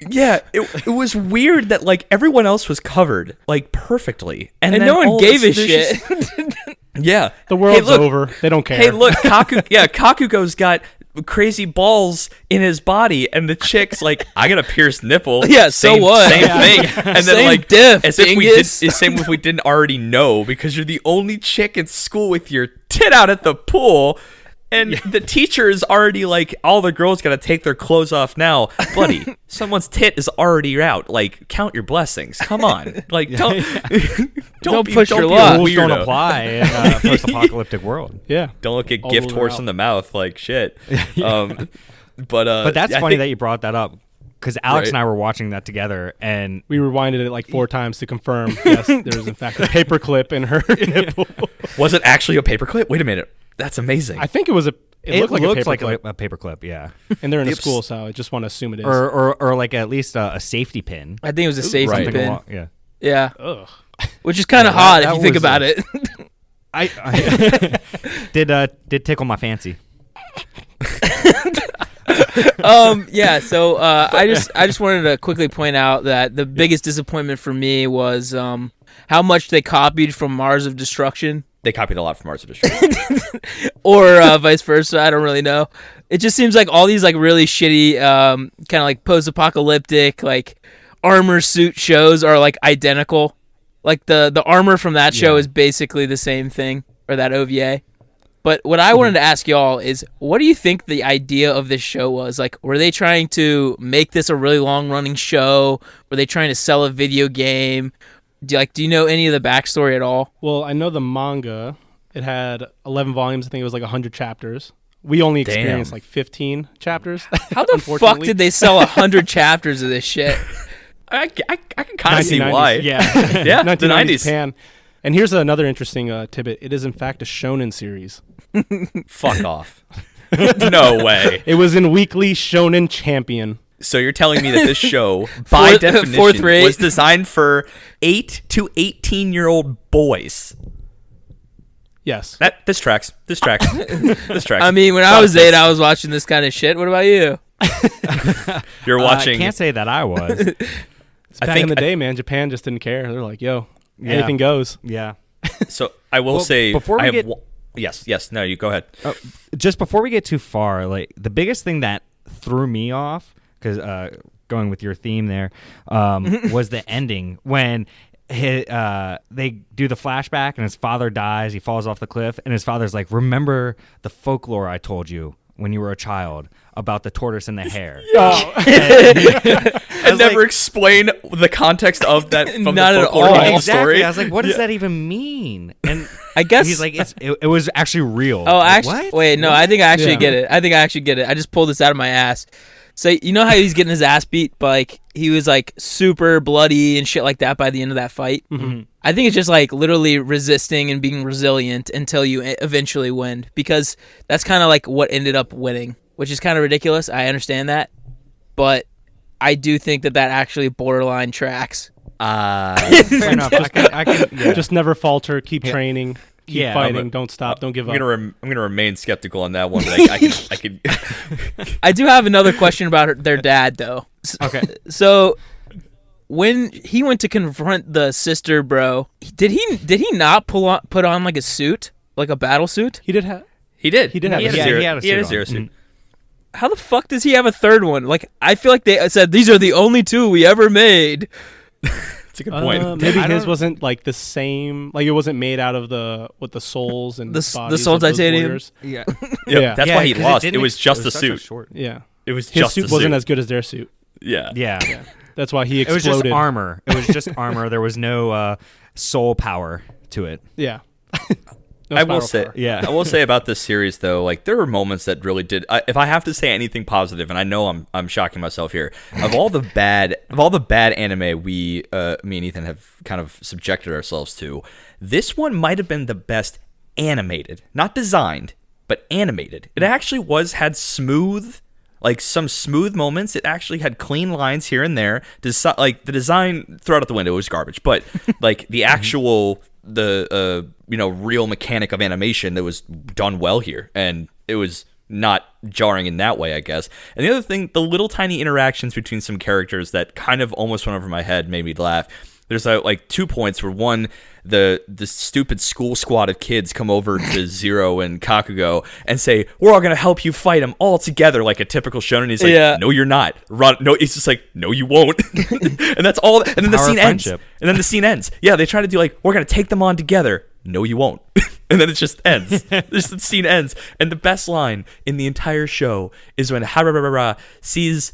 Yeah, it was weird that like everyone else was covered like perfectly, And then no one all gave a there's shit. just- Yeah. The world's Hey, look, over. They don't care. Hey, look, Kakugo's got crazy balls in his body, and the chick's like, I got a pierced nipple. Yeah, so what? Same thing. And then Same like, diff, as if dingus. same if we didn't already know, because you're the only chick in school with your tit out at the pool. And the teacher is already like, all the girls got to take their clothes off now. Buddy, someone's tit is already out. Like, count your blessings. Come on. Like, don't push your be a luck. Rules don't weirdo. apply in a post-apocalyptic world. Yeah. Don't look at All gift rules are horse out. in the mouth like shit. But But that's I funny think- that you brought that up, because Alex Right. and I were watching that together, and We rewinded it like 4 times to confirm. Yes, there was in fact a paperclip in her nipple. was it actually a paperclip? Wait a minute. That's amazing. I think it was a. It, looked like looks a like paperclip, a paperclip, yeah, and they're in a Yep. school, so I just want to assume it is. or like at least a safety pin. I think it was a safety Right. Something pin. along- yeah. Yeah, Ugh. which is kind of Yeah, hot that if you think was about a- it. I did tickle my fancy. Yeah. So I just wanted to quickly point out that the biggest disappointment for me was how much they copied from Mars of Destruction, they copied a lot from Mars of Destruction. or vice versa. I don't really know. It just seems like all these like really shitty kind of like post-apocalyptic like armor suit shows are like identical. Like the armor from that show is basically the same thing, or that OVA. But what I wanted to ask y'all is, what do you think the idea of this show was? Like, were they trying to make this a really long-running show? Were they trying to sell a video game? Do you know any of the backstory at all? Well, I know the manga. It had 11 volumes. I think it was like 100 chapters. We only Damn. experienced like 15 chapters. How the fuck unfortunately. did they sell 100 chapters of this shit? I can kind of see 1990s. why. Yeah. Yeah, the 1990s 90s. Japan. And here's another interesting tidbit. It is in fact a shonen series. Fuck off. No way. It was in Weekly Shonen Champion. So you're telling me that this show, by definition, fourth rate. was designed for 8 to 18-year-old boys? Yes. This tracks. This tracks. I mean, when I was 8, I was watching this kind of shit. What about you? You're watching. I can't say that I was. Back think- in the day, man, Japan just didn't care. They're like, yo, Yeah. anything goes. Yeah. So I will Well, say before we I have get- yes. No, you go ahead. Just before we get too far, like the biggest thing that threw me off, because going with your theme there, was the ending when they do the flashback and his father dies. He falls off the cliff, and his father's like, "Remember the folklore I told you when you were a child about the tortoise and the hare." I never explain the context of that from Not the at folklore all. novel Exactly. story. I was like, "What does that even mean?" And I guess he's like, "It was actually real." Oh, Like, actually, what? wait, no, I think I actually Yeah. get it. I just pulled this out of my ass. So you know how he's getting his ass beat, but like he was like super bloody and shit like that by the end of that fight. Mm-hmm. I think it's just like literally resisting and being resilient until you eventually win, because that's kind of like what ended up winning, which is kind of ridiculous. I understand that, but I do think that actually borderline tracks. Fair enough. I can, yeah. Just never falter. Keep training. Keep Yeah, fighting. Don't stop. Don't give I'm up. gonna remain skeptical on that one, but I could. I do have another question about their dad though. Okay. So when he went to confront the sister bro, did he not put on like a suit, like a battle suit? He did have. He did. He did have He a had a suit. zero. He had a He had a suit zero on. suit. How the fuck does he have a third one? Like, I feel like they said these are the only two we ever made. That's a good point. Maybe I his don't- wasn't like the same. Like it wasn't made out of the souls and The bodies soul of those titanium? warriors. Yeah. Yeah. That's Yeah, why he 'cause lost. didn't It was ex- just the such a suit. short- Yeah. It was His just suit the wasn't suit. as good as their suit. Yeah. Yeah. Yeah. That's why he It was exploded. just armor. It was just armor. There was no soul power to it. Yeah. No I will spiral say, power. Yeah. I will say about this series though, like there were moments that really did. If I have to say anything positive, and I know I'm shocking myself here, of all the bad anime me and Ethan have kind of subjected ourselves to, this one might have been the best animated, not designed, but animated. It actually had smooth. Like some smooth moments. It actually had clean lines here and there. Like the design, throw it out the window, it was garbage. But like the actual, real mechanic of animation that was done well here, and it was not jarring in that way, I guess. And the other thing, the little tiny interactions between some characters that kind of almost went over my head, made me laugh. There's like 2 points where one, the stupid school squad of kids come over to Zero and Kakugo and say, we're all going to help you fight them all together, like a typical shonen. He's like, no, you're not. Run. No, he's just like, no, you won't. And that's all. And then the scene ends. And then the scene ends. Yeah, they try to do like, we're going to take them on together. No, you won't. And then it just ends. Just the scene ends. And the best line in the entire show is when Hararara sees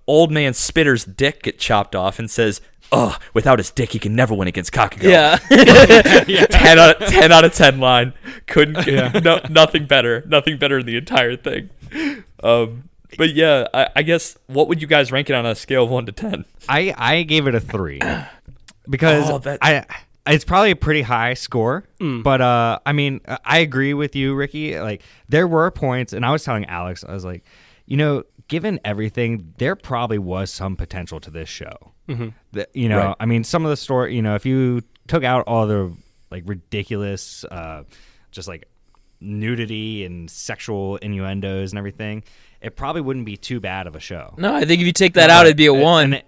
old man Spitter's dick get chopped off and says, "Oh, without his dick, he can never win against Kakugo." Yeah. 10 out of 10 line. Couldn't. Nothing better. Nothing better in the entire thing. But yeah, I guess what would you guys rank it on a scale of 1 to 10? I gave it a 3 because it's probably a pretty high score. But I mean, I agree with you, Ricky. Like there were points, and I was telling Alex, I was like, given everything, there probably was some potential to this show. Right. I mean, some of the story, if you took out all the like ridiculous, just like nudity and sexual innuendos and everything, it probably wouldn't be too bad of a show. No, I think if you take that out, it'd be a 1.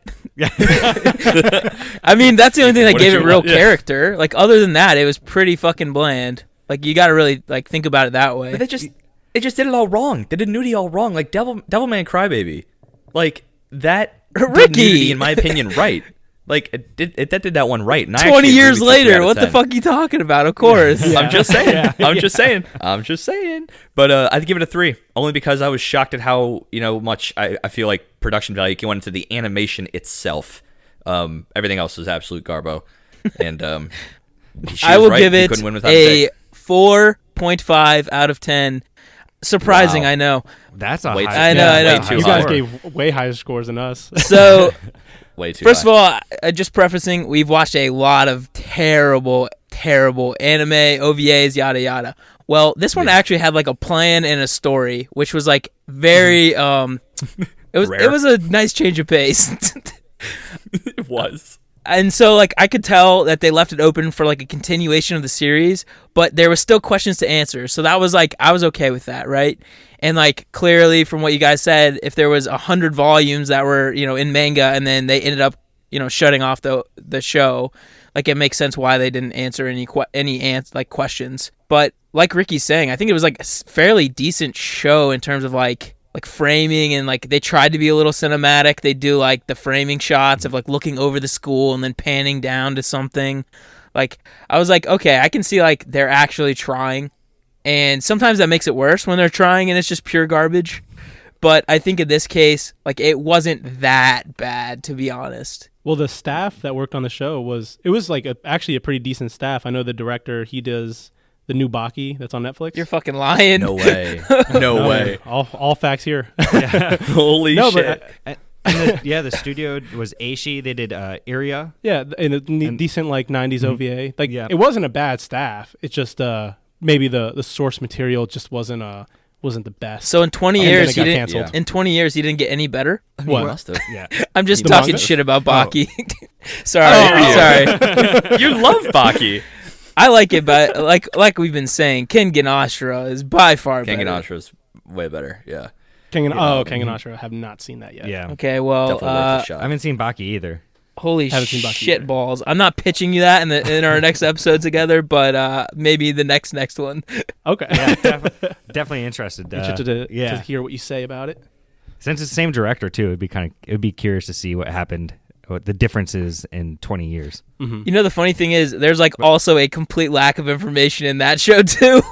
I mean, that's the only thing that gave it real character. Like, other than that, it was pretty fucking bland. Like, you got to really like think about it that way. But they just did it all wrong. They did nudity all wrong. Like Devilman Crybaby, like that. Ricky, did nudity, in my opinion, right. Like that did that one right. And 20 years later, what the fuck are you talking about? Of course. Yeah. I'm just saying. I'm just saying. But I'd give it a 3, only because I was shocked at how much I feel like production value went into the animation itself. Everything else is absolute garbo. And I will give it a 4.5 out of 10. Surprising, wow. I know. That's a way high. I know. Way too You high. guys gave way higher scores than us. So, way too first high. of all, just prefacing, we've watched a lot of terrible anime, OVAs, yada yada. Well, this one actually had like a plan and a story, which was like very it was a nice change of pace. It was. And so, like, I could tell that they left it open for, like, a continuation of the series, but there was still questions to answer. So that was, like, I was okay with that, right? And, like, clearly from what you guys said, if there was 100 volumes that were, in manga and then they ended up, shutting off the show, like, it makes sense why they didn't answer any questions. But like Ricky's saying, I think it was, like, a fairly decent show in terms of, like framing, and like they tried to be a little cinematic. They do like the framing shots of like looking over the school and then panning down to something. Like I was like, okay, I can see like they're actually trying, and sometimes that makes it worse when they're trying and it's just pure garbage. But I think in this case, like it wasn't that bad, to be honest. Well, the staff that worked on the show was like actually a pretty decent staff. I know the director, he does the new Baki that's on Netflix. You're fucking lying. No way. No way. All facts here. Holy shit. The studio was Aishi. They did Iria. Yeah, and a decent like 90s OVA. Like Yeah. it wasn't a bad staff. It's just maybe the source material just wasn't the best. So in 20 And years, then he it got didn't. canceled. In 20 years, he didn't get any better. What? You must have. Yeah. I'm just The talking manga? shit about Baki. Sorry. Oh. You love Baki. I like it, but like we've been saying, Kengan Ashura is by far better. Kengan Ashura's way better. Yeah. Kengan Ashura. I have not seen that yet. Yeah. Okay, well, Definitely worth a I shot. haven't seen Baki either. holy Haven't seen Baki shit either. balls! I'm not pitching you that in our next episode together, but maybe the next one. Okay. Yeah, definitely interested. Interested to yeah. hear what you say about it. Since it's the same director too, it'd be curious to see what happened, what the differences in 20 years. Mm-hmm. You know, the funny thing is, there's like also a complete lack of information in that show too.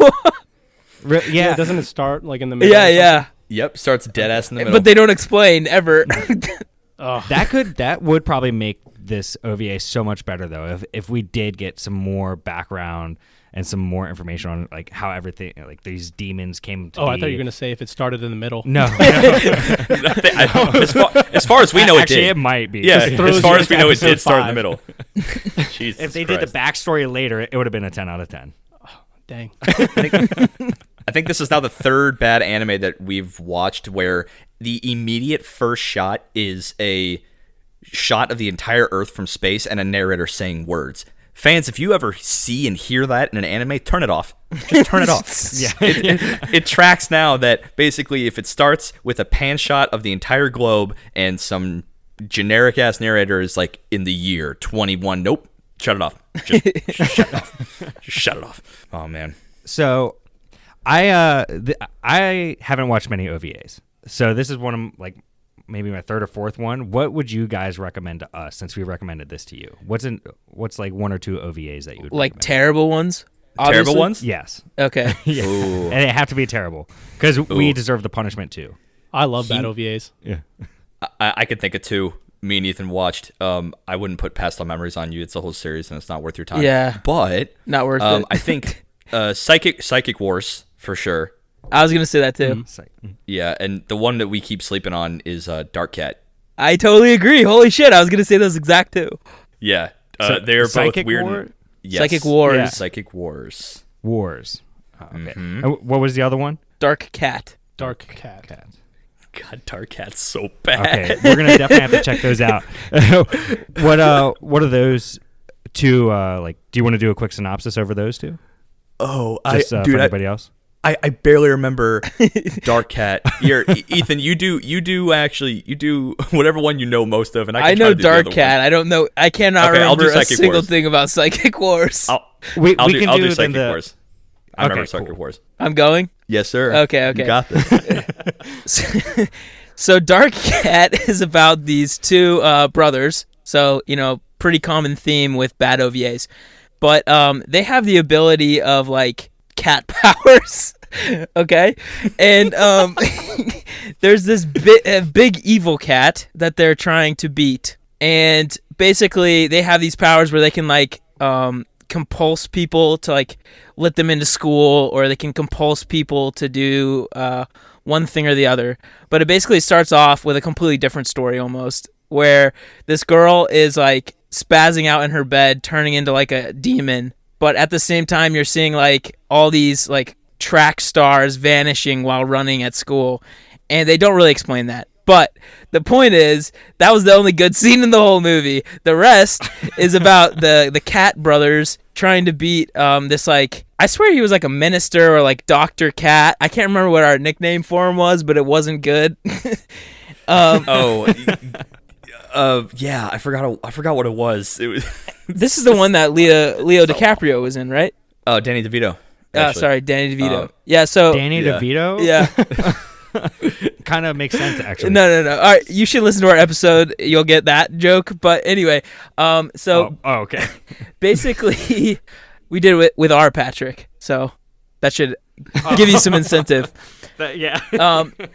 Yeah, doesn't it start like in the middle? yeah, yeah. Yep, starts dead ass in the middle. But they don't explain ever. That would probably make this OVA so much better though, if we did get some more background and some more information on like how everything, like these demons came to be. I thought you were gonna say if it started in the middle. No. as far as we know, Actually, it it did. might be. Yeah, throws as far you as we into know, it did episode start in 5. the middle. Jesus If they did the Christ. backstory later, it would have been a 10 out of 10. Dang. I think this is now the third bad anime that we've watched where the immediate first shot is a shot of the entire Earth from space and a narrator saying words. Fans, if you ever see and hear that in an anime, turn it off. Just turn it off. Yeah. It tracks now that basically if it starts with a pan shot of the entire globe and some generic ass narrator is like in the year 21. Nope. Shut it off. Just shut it off. Just shut it off. Oh man. So, I haven't watched many OVAs. So this is one of like maybe my third or fourth one. What would you guys recommend to us since we recommended this to you? What's like one or two OVAs that you would Like recommend? terrible ones? Terrible Obviously? ones? Yes. Okay. Yeah. Ooh. And it have to be terrible because we Ooh. deserve the punishment too. I love bad OVAs. Yeah. I could think of two. Me and Ethan watched. I wouldn't put Past All Memories on you. It's a whole series and it's not worth your time. Yeah. But Not worth it. I think Psychic Wars for sure. I was going to say that too. It's like, Yeah, and the one that we keep sleeping on is Dark Cat. I totally agree. Holy shit. I was going to say those exact two. Yeah, So, they're both Psychic weird. War? Yes. Psychic Wars. Yeah. Psychic Wars. Wars. Oh, okay. Mhm. And what was the other one? Dark Cat. Dark Cat. God, Dark Cat's so bad. Okay, we're gonna definitely have to check those out. What are those two? Like, do you want to do a quick synopsis over those two? Oh, Just for anybody else. I barely remember Dark Cat. Here, Ethan, you do whatever one you know most of, and I can try know to do the Dark other Cat. I don't know. I cannot Okay, I'll do remember a Psychic single Wars. thing about Psychic Wars. One. We I'll can do do Psychic then the. Wars. I remember Okay, Psychic cool. Wars. I'm going. Yes, sir. Okay. You got this. So Dark Cat is about these two brothers. So, pretty common theme with bad OVAs. But they have the ability of, like, cat powers. Okay? And there's this big evil cat that they're trying to beat. And basically, they have these powers where they can, like, compulse people to, like, let them into school, or they can compulse people to do one thing or the other. But it basically starts off with a completely different story almost, where this girl is like spazzing out in her bed, turning into like a demon. But at the same time, you're seeing like all these like track stars vanishing while running at school. And they don't really explain that. But the point is, that was the only good scene in the whole movie. The rest is about the Cat brothers trying to beat this, like, I swear he was like a minister or like Dr. Cat. I can't remember what our nickname for him was, but it wasn't good. Yeah, I forgot what it was. It was This is the one that Leo DiCaprio was in, right? Danny DeVito. Oh, actually. sorry, Danny DeVito. Yeah, so... Danny Yeah. DeVito. Yeah. Kind of makes sense actually. No. All right, you should listen to our episode. You'll get that joke. But anyway, so okay. basically, we did it with our Patrick. So that should give you some incentive. Yeah.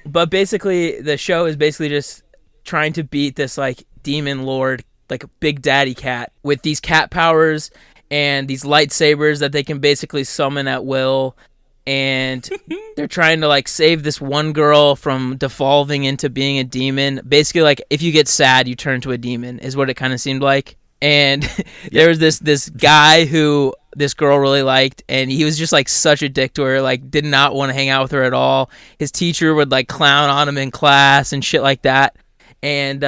But basically, the show is basically just trying to beat this like demon lord, like Big Daddy Cat, with these cat powers and these lightsabers that they can basically summon at will. And they're trying to like save this one girl from devolving into being a demon. Basically, like if you get sad, you turn to a demon, is what it kind of seemed like. And there was this guy who this girl really liked, and he was just like such a dick to her, like did not want to hang out with her at all. His teacher would like clown on him in class and shit like that. And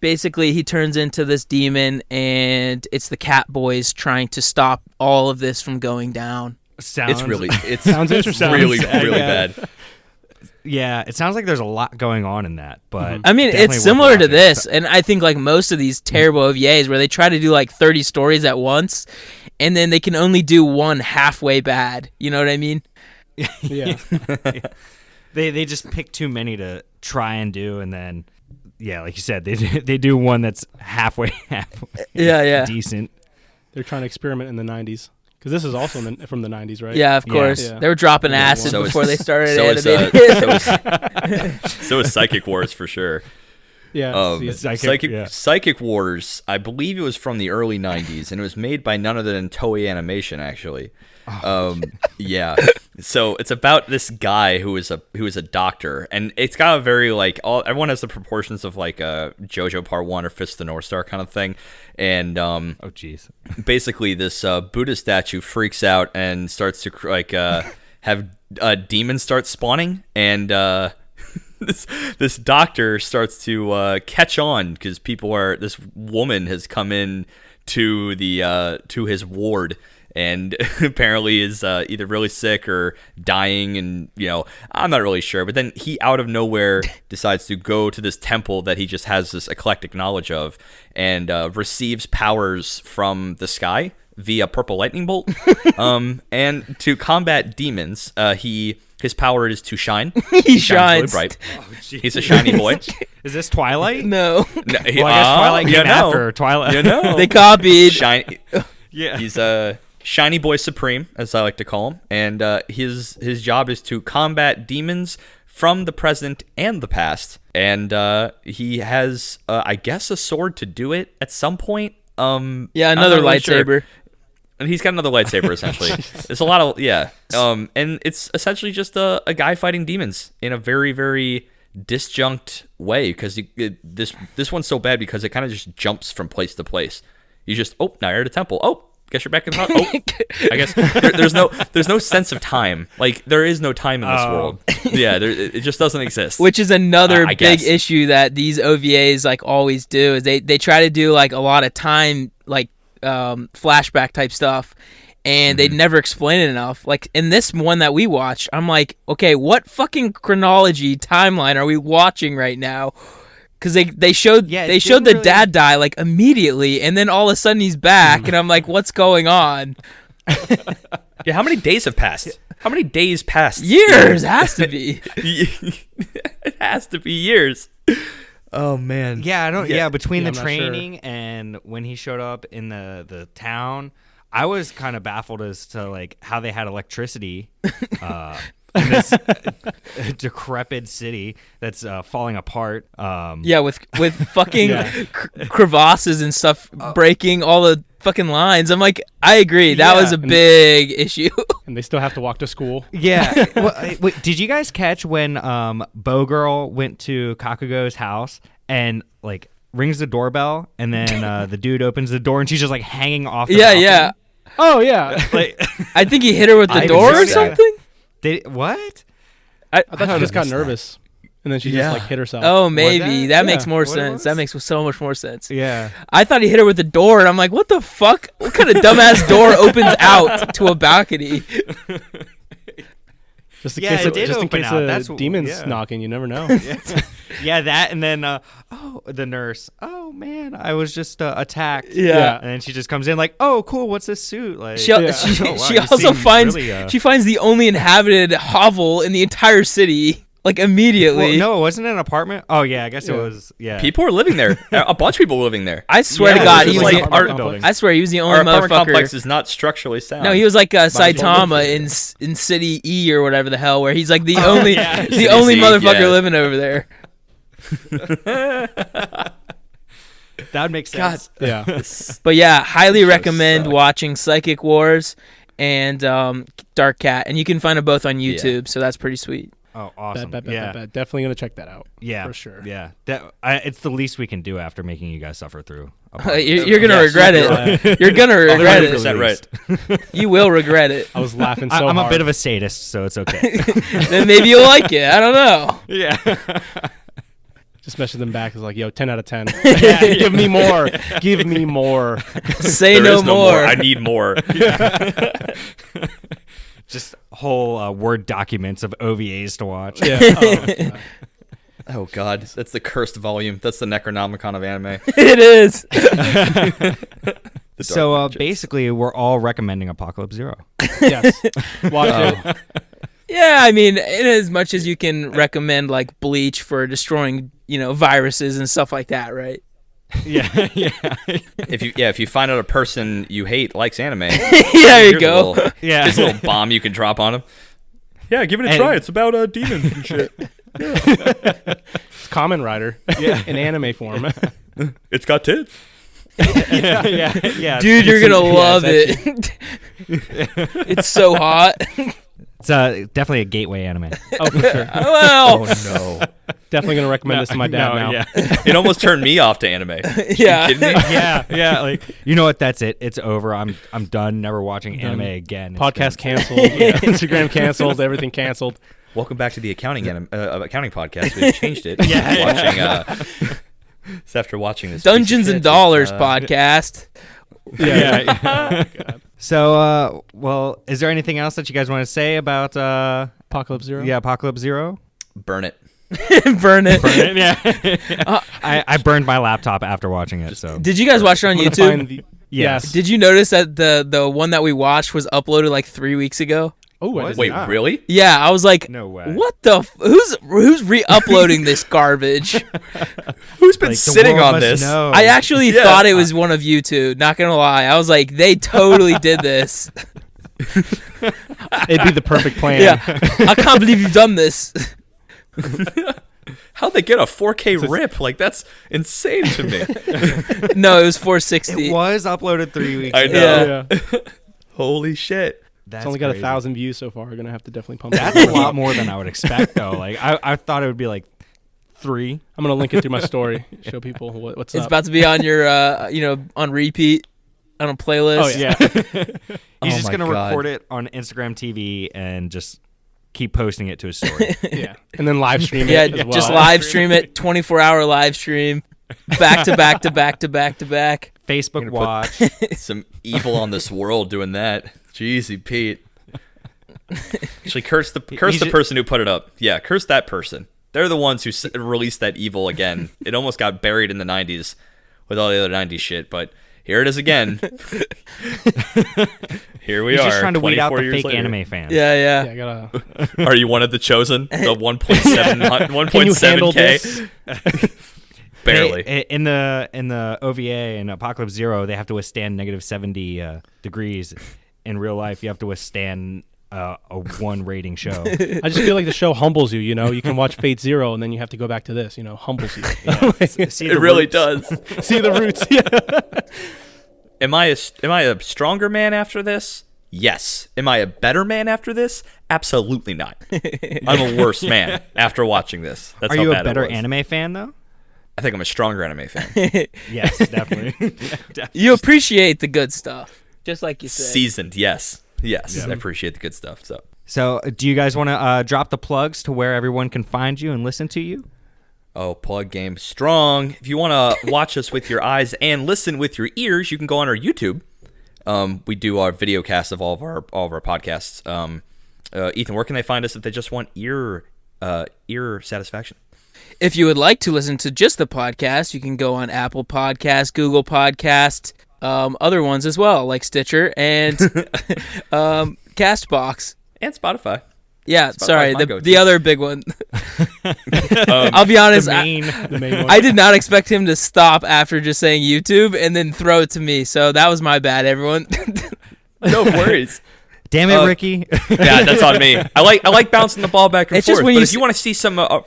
basically he turns into this demon, and it's the Cat Boys trying to stop all of this from going down. Sounds Sounds interesting. really sad, really yeah. bad. Yeah, it sounds like there's a lot going on in that, but I mean, definitely it's worth similar to watching. this, and I think like most of these terrible OVAs where they try to do like 30 stories at once, and then they can only do one halfway bad. You know what I mean? Yeah. They just pick too many to try and do, and then like you said, they do one that's halfway Yeah. decent. They're trying to experiment in the 90s. Because this is also from the 90s, right? Yeah, of Yeah. course. Yeah. They were dropping acid So before is- they started so is, animating. So is Psychic Wars for sure. Yeah. Psychic Wars, I believe it was from the early 90s, and it was made by none other than Toei Animation, actually. Yeah. So it's about this guy who is a doctor, and it's got a very like everyone has the proportions of like a JoJo Part 1 or Fist of the North Star kind of thing, and Oh jeez. basically this Buddha statue freaks out and starts to like have demons start spawning, and this doctor starts to catch on because this woman has come in to the to his ward, and apparently is either really sick or dying, and I'm not really sure. But then he out of nowhere decides to go to this temple that he just has this eclectic knowledge of, and receives powers from the sky via purple lightning bolt. And to combat demons, his power is to shine. He shines shines. really bright. He's a shiny boy. Is this Twilight? No. No, Well, I guess Twilight came after Twilight. They copied. Shiny. Yeah. He's a shiny boy supreme, as I like to call him, and his job is to combat demons from the present and the past. And he has, I guess, a sword to do it at some point. Yeah, I'm another not really sure. lightsaber. And he's got another lightsaber, essentially. It's a lot of, and it's essentially just a guy fighting demons in a very, very disjunct way, because this one's so bad because it kind of just jumps from place to place. You just, now you're at a temple. Oh, guess you're back in the I guess there's no sense of time. Like, there is no time in this world. Yeah, it just doesn't exist. Which is another I big guess. issue that these OVAs like always do, is they try to do like a lot of time, like flashback type stuff, and they never explain it enough. Like in this one that we watched, I'm like, okay, what fucking chronology timeline are we watching right now? Because they showed the dad die like immediately, and then all of a sudden he's back, and I'm like, what's going on? Yeah, how many days have passed? How many days passed? Years has to be. It has to be years. Oh man. Yeah, I don't. Yeah, between Yeah, the I'm not sure. training and when he showed up in the town, I was kind of baffled as to like how they had electricity in this decrepit city that's falling apart. Yeah, with fucking crevasses and stuff breaking all the fucking lines. I'm like, I agree. That was a big issue. And they still have to walk to school. Yeah. Wait, did you guys catch when Bow Girl went to Kakugo's house and like rings the doorbell, and then the dude opens the door and she's just like hanging off the balcony? Yeah. Oh yeah. Like, I think he hit her with the I door or missed that. something. What? I thought she just got missed that. nervous, and then she just like hit herself. Oh, maybe that? that makes more What it sense. was? That makes so much more sense. Yeah. I thought he hit her with the door, and I'm like, what the fuck? What kind of dumbass door opens out to a balcony? Just in Yeah, case, it did just in open case out. a That's demon's yeah. knocking. You never know. Yeah, that, and then the nurse. Oh man, I was just attacked. Yeah. And then she just comes in like, oh cool, what's this suit? Like, She, Yeah. she, Oh, wow, she you also seem finds really, she finds the only inhabited hovel in the entire city, like immediately. well, no, it wasn't an apartment. Oh yeah, I guess it Yeah. was. Yeah. People are living there. A bunch of people are living there. I swear Yeah, to God, it's he just was like the, apartment building. I swear he was the only Our apartment motherfucker. complex is not structurally sound. No, he was like as well Saitama live in City E or whatever the hell, where he's like the only yeah. the only City, motherfucker yeah. living over there. That would make sense. Yeah. But yeah, highly recommend sucks. watching Psychic Wars and Dark Cat, and you can find them both on YouTube. So that's pretty sweet. Oh, awesome. Bet. Yeah. Definitely gonna check that out. Yeah, for sure. Yeah, it's the least we can do after making you guys suffer through. You're gonna Yes, regret it. You're gonna regret it. 100% right. You will regret it. I was laughing so I'm hard. a bit of a sadist, so it's okay. Then maybe you'll like it. I don't know. Yeah. Just messaging them back. Is like, yo, 10 out of 10. Give me more. Give me more. Say There no is more. I need more. Just whole Word documents of OVAs to watch. Yeah. Oh god, that's the cursed volume. That's the Necronomicon of anime. It is. So basically, we're all recommending Apocalypse Zero. Yes. Watch it. Yeah, I mean, in as much as you can recommend like Bleach for destroying, viruses and stuff like that, right? Yeah, yeah, If you find out a person you hate likes anime, There here's you a go. little- yeah. Here's a little bomb you can drop on him. Yeah, give it a And- try. It's about demons and shit. It's Kamen Rider. Yeah. In anime form. It's got tits. yeah. Dude, you're gonna Yeah, love it's it. It's so hot. It's definitely a gateway anime. Oh, for sure. Well, no. Definitely gonna recommend this to my dad now. Yeah, It almost turned me off to anime. yeah. Kidding me? yeah. Like, you know what? That's it. It's over. I'm done. Never watching anime again. It's Podcast been- canceled. Instagram canceled. Everything canceled. Welcome back to the accounting podcast. We changed it. Yeah. It's after watching this. Dungeons and Dollars podcast. podcast. Yeah. So, well, is there anything else that you guys want to say about Apocalypse Zero. Yeah, Apocalypse Zero? Burn it. Burn it. Yeah. I burned my laptop after watching it. So Did you guys watch it on I'm gonna YouTube? find the- Yes. Did you notice that the one that we watched was uploaded like 3 weeks ago? Oh, I What? did Wait, not. really? Yeah, I was like, No way. what the? Who's re-uploading this garbage? Who's been Like, the sitting world on must this? know. I actually Yeah. thought it was one of you two. Not gonna lie, I was like, they totally did this. It'd be the perfect plan. Yeah, I can't believe you've done this. How'd they get a 4K rip? Like, that's insane to me. No, it was 460. It was uploaded 3 weeks I ago. know. Yeah. Holy shit. That's It's only got crazy. 1,000 views so far. We're gonna have to definitely pump. That's it a up. lot more than I would expect, though. Like I thought it would be like 3. I'm gonna link it through my story. Show people what's It's up. about to be on your, on repeat, on a playlist. Oh yeah. He's Oh just my gonna God. record it on Instagram TV and just keep posting it to his story. Yeah. And then live stream Yeah, it as well. just live stream it, 24-hour live stream, back to back to back to back to back. Facebook Gonna watch. Some evil on this world doing that. Jeezy Pete. Actually, curse the person who put it up. Yeah, curse that person. They're the ones who released that evil again. It almost got buried in the 90s with all the other 90s shit, but here it is again. Here we He's are. just trying to weed out 24 the years fake later. anime fans. Yeah, Yeah, yeah. I gotta. Are you one of the chosen? The 1.7 Can you handle 1.7K? this? Barely. In the OVA and Apocalypse Zero, they have to withstand negative 70 degrees. In real life, you have to withstand a 1 rating show. I just feel like the show humbles you. You know, you can watch Fate Zero and then you have to go back to this. You know, humbles you. See It the really roots. does. See the roots. Yeah. Am I a stronger man after this? Yes. Am I a better man after this? Absolutely not. I'm a worse man after watching this. That's Are how you a bad it better was. anime fan though? I think I'm a stronger anime fan. Yes, definitely. You appreciate the good stuff, just like you said. Seasoned, yes. Yes, I appreciate the good stuff. So, do you guys want to drop the plugs to where everyone can find you and listen to you? Oh, plug game strong. If you want to watch us with your eyes and listen with your ears, you can go on our YouTube. We do our video cast of all of our podcasts. Ethan, where can they find us if they just want ear satisfaction? If you would like to listen to just the podcast, you can go on Apple Podcasts, Google Podcasts, other ones as well, like Stitcher and Castbox. And Spotify. Yeah, Spotify's sorry, my go-to. the other big one. I'll be honest, The main. The main one. I did not expect him to stop after just saying YouTube and then throw it to me. So that was my bad, everyone. No worries. Damn it, Ricky. Yeah, that's on me. I like bouncing the ball back and It's forth. just when But you if you want to see some of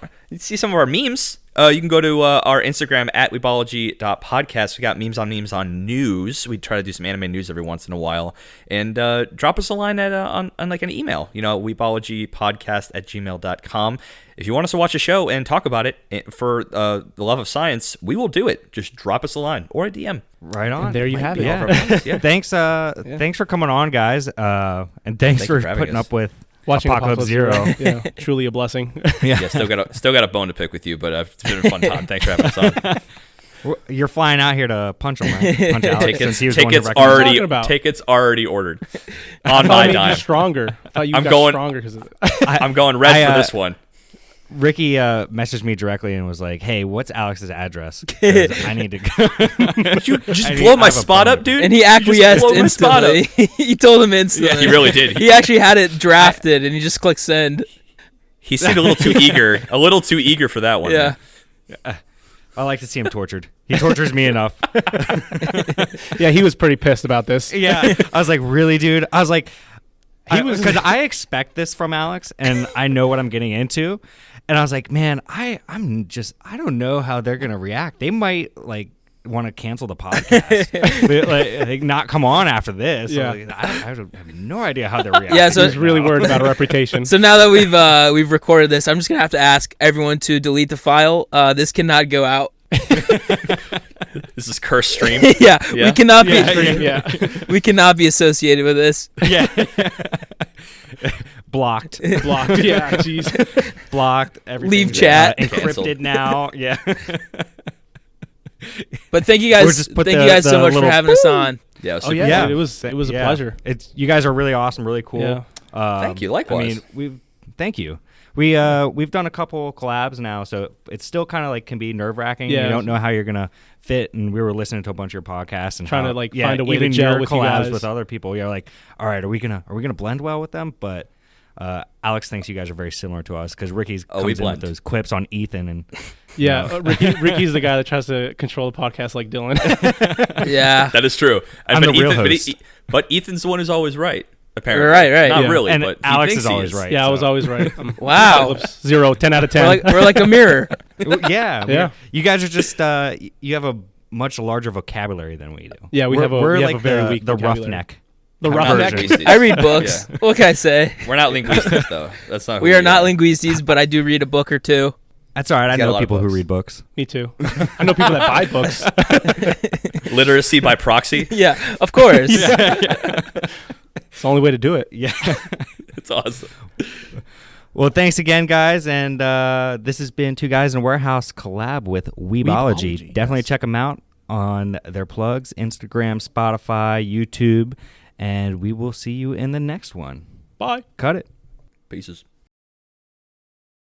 our memes, you can go to our Instagram at Weebology.podcast. We got memes on news. We try to do some anime news every once in a while. And drop us a line on like an email, weebologypodcast@gmail.com. If you want us to watch a show and talk about it for the love of science, we will do it. Just drop us a line or a DM. Right on. And there you have it. Yeah. Yeah. Thanks for coming on, guys. And thanks Thank for you for having putting us. up with Watching Apocalypse Zero. Yeah, truly a blessing. Yeah, still got a bone to pick with you, but it's been a fun time. Thanks for having us on. You're flying out here to punch him, right? Punch Alex since he was the one who Tickets recommended already- talking about? tickets already ordered I on thought my it made you dime. stronger. I thought you I'm got going- stronger because of it. I'm going red I, for this one. Ricky messaged me directly and was like, "Hey, what's Alex's address? 'Cause I need to go." Would you just I blow mean, my I have a spot bone. up, dude? And he You just acquiesced blow my spot up. instantly. He told him instantly. Yeah, he really did. He actually had it drafted, and he just clicked send. He seemed a little too eager for that one. Yeah. I like to see him tortured. He tortures me enough. Yeah, he was pretty pissed about this. Yeah, I was like, "Really, dude?" I was like, He was- because I expect this from Alex, and I know what I'm getting into, and I was like, "Man, I don't know how they're gonna react. They might like want to cancel the podcast, like not come on after this. Yeah. Like, I have no idea how they're reacting." Yeah, so- He's really worried about our reputation. So now that we've recorded this, I'm just gonna have to ask everyone to delete the file. This cannot go out. This is cursed stream. Yeah, Yeah. we cannot be. yeah. We cannot be associated with this. yeah. Blocked, Blocked. Yeah, jeez. blocked. Everything. Leave chat. Encrypted now. Yeah. But thank you Or guys. just put Thank the- you guys so the much for little having us on. Yeah, Oh yeah, Yeah. dude, it was a Yeah. pleasure. It's you guys are really awesome, really cool. Yeah. Thank you, likewise. I mean, thank you. We've done a couple collabs now, so it's still kind of like can be nerve wracking. Yeah. You don't know how you're gonna fit, and we were listening to a bunch of your podcasts and Trying how- to, like, find a way to even gel your with you collabs guys. with other people. You're like, all right, are we gonna blend well with them? But Alex thinks you guys are very similar to us because Ricky's Oh, we comes in with blend. those quips on Ethan and Yeah, Ricky's the guy that tries to control the podcast like Dylan. Yeah. That is true. I'm but the real Ethan, host. But Ethan's the one who's always right. Apparently, Right. Not Yeah. really, and but he Alex thinks is he always right. Yeah, I was so. always right. Wow. 0, 10 out of 10. We're like a mirror. Yeah, Yeah. You guys are just you have a much larger vocabulary than we do. Yeah, we We're- have a- we're we have like a very the, weak the vocabulary. roughneck. The We're rough not neck. linguistes. I read books. What can I say? We're not linguists, though. That's not. Who We are not linguistes, but I do read a book or two. That's all right. I got a know lot of people who books. read books. Me too. I know people that buy books. Literacy by proxy. Yeah, of course. It's the only way to do it. Yeah. It's awesome. Well, thanks again, guys. And this has been Two Guys in a Warehouse collab with Weebology. Weebology, Definitely yes. check them out on their plugs, Instagram, Spotify, YouTube. And we will see you in the next one. Bye. Cut it. Pieces.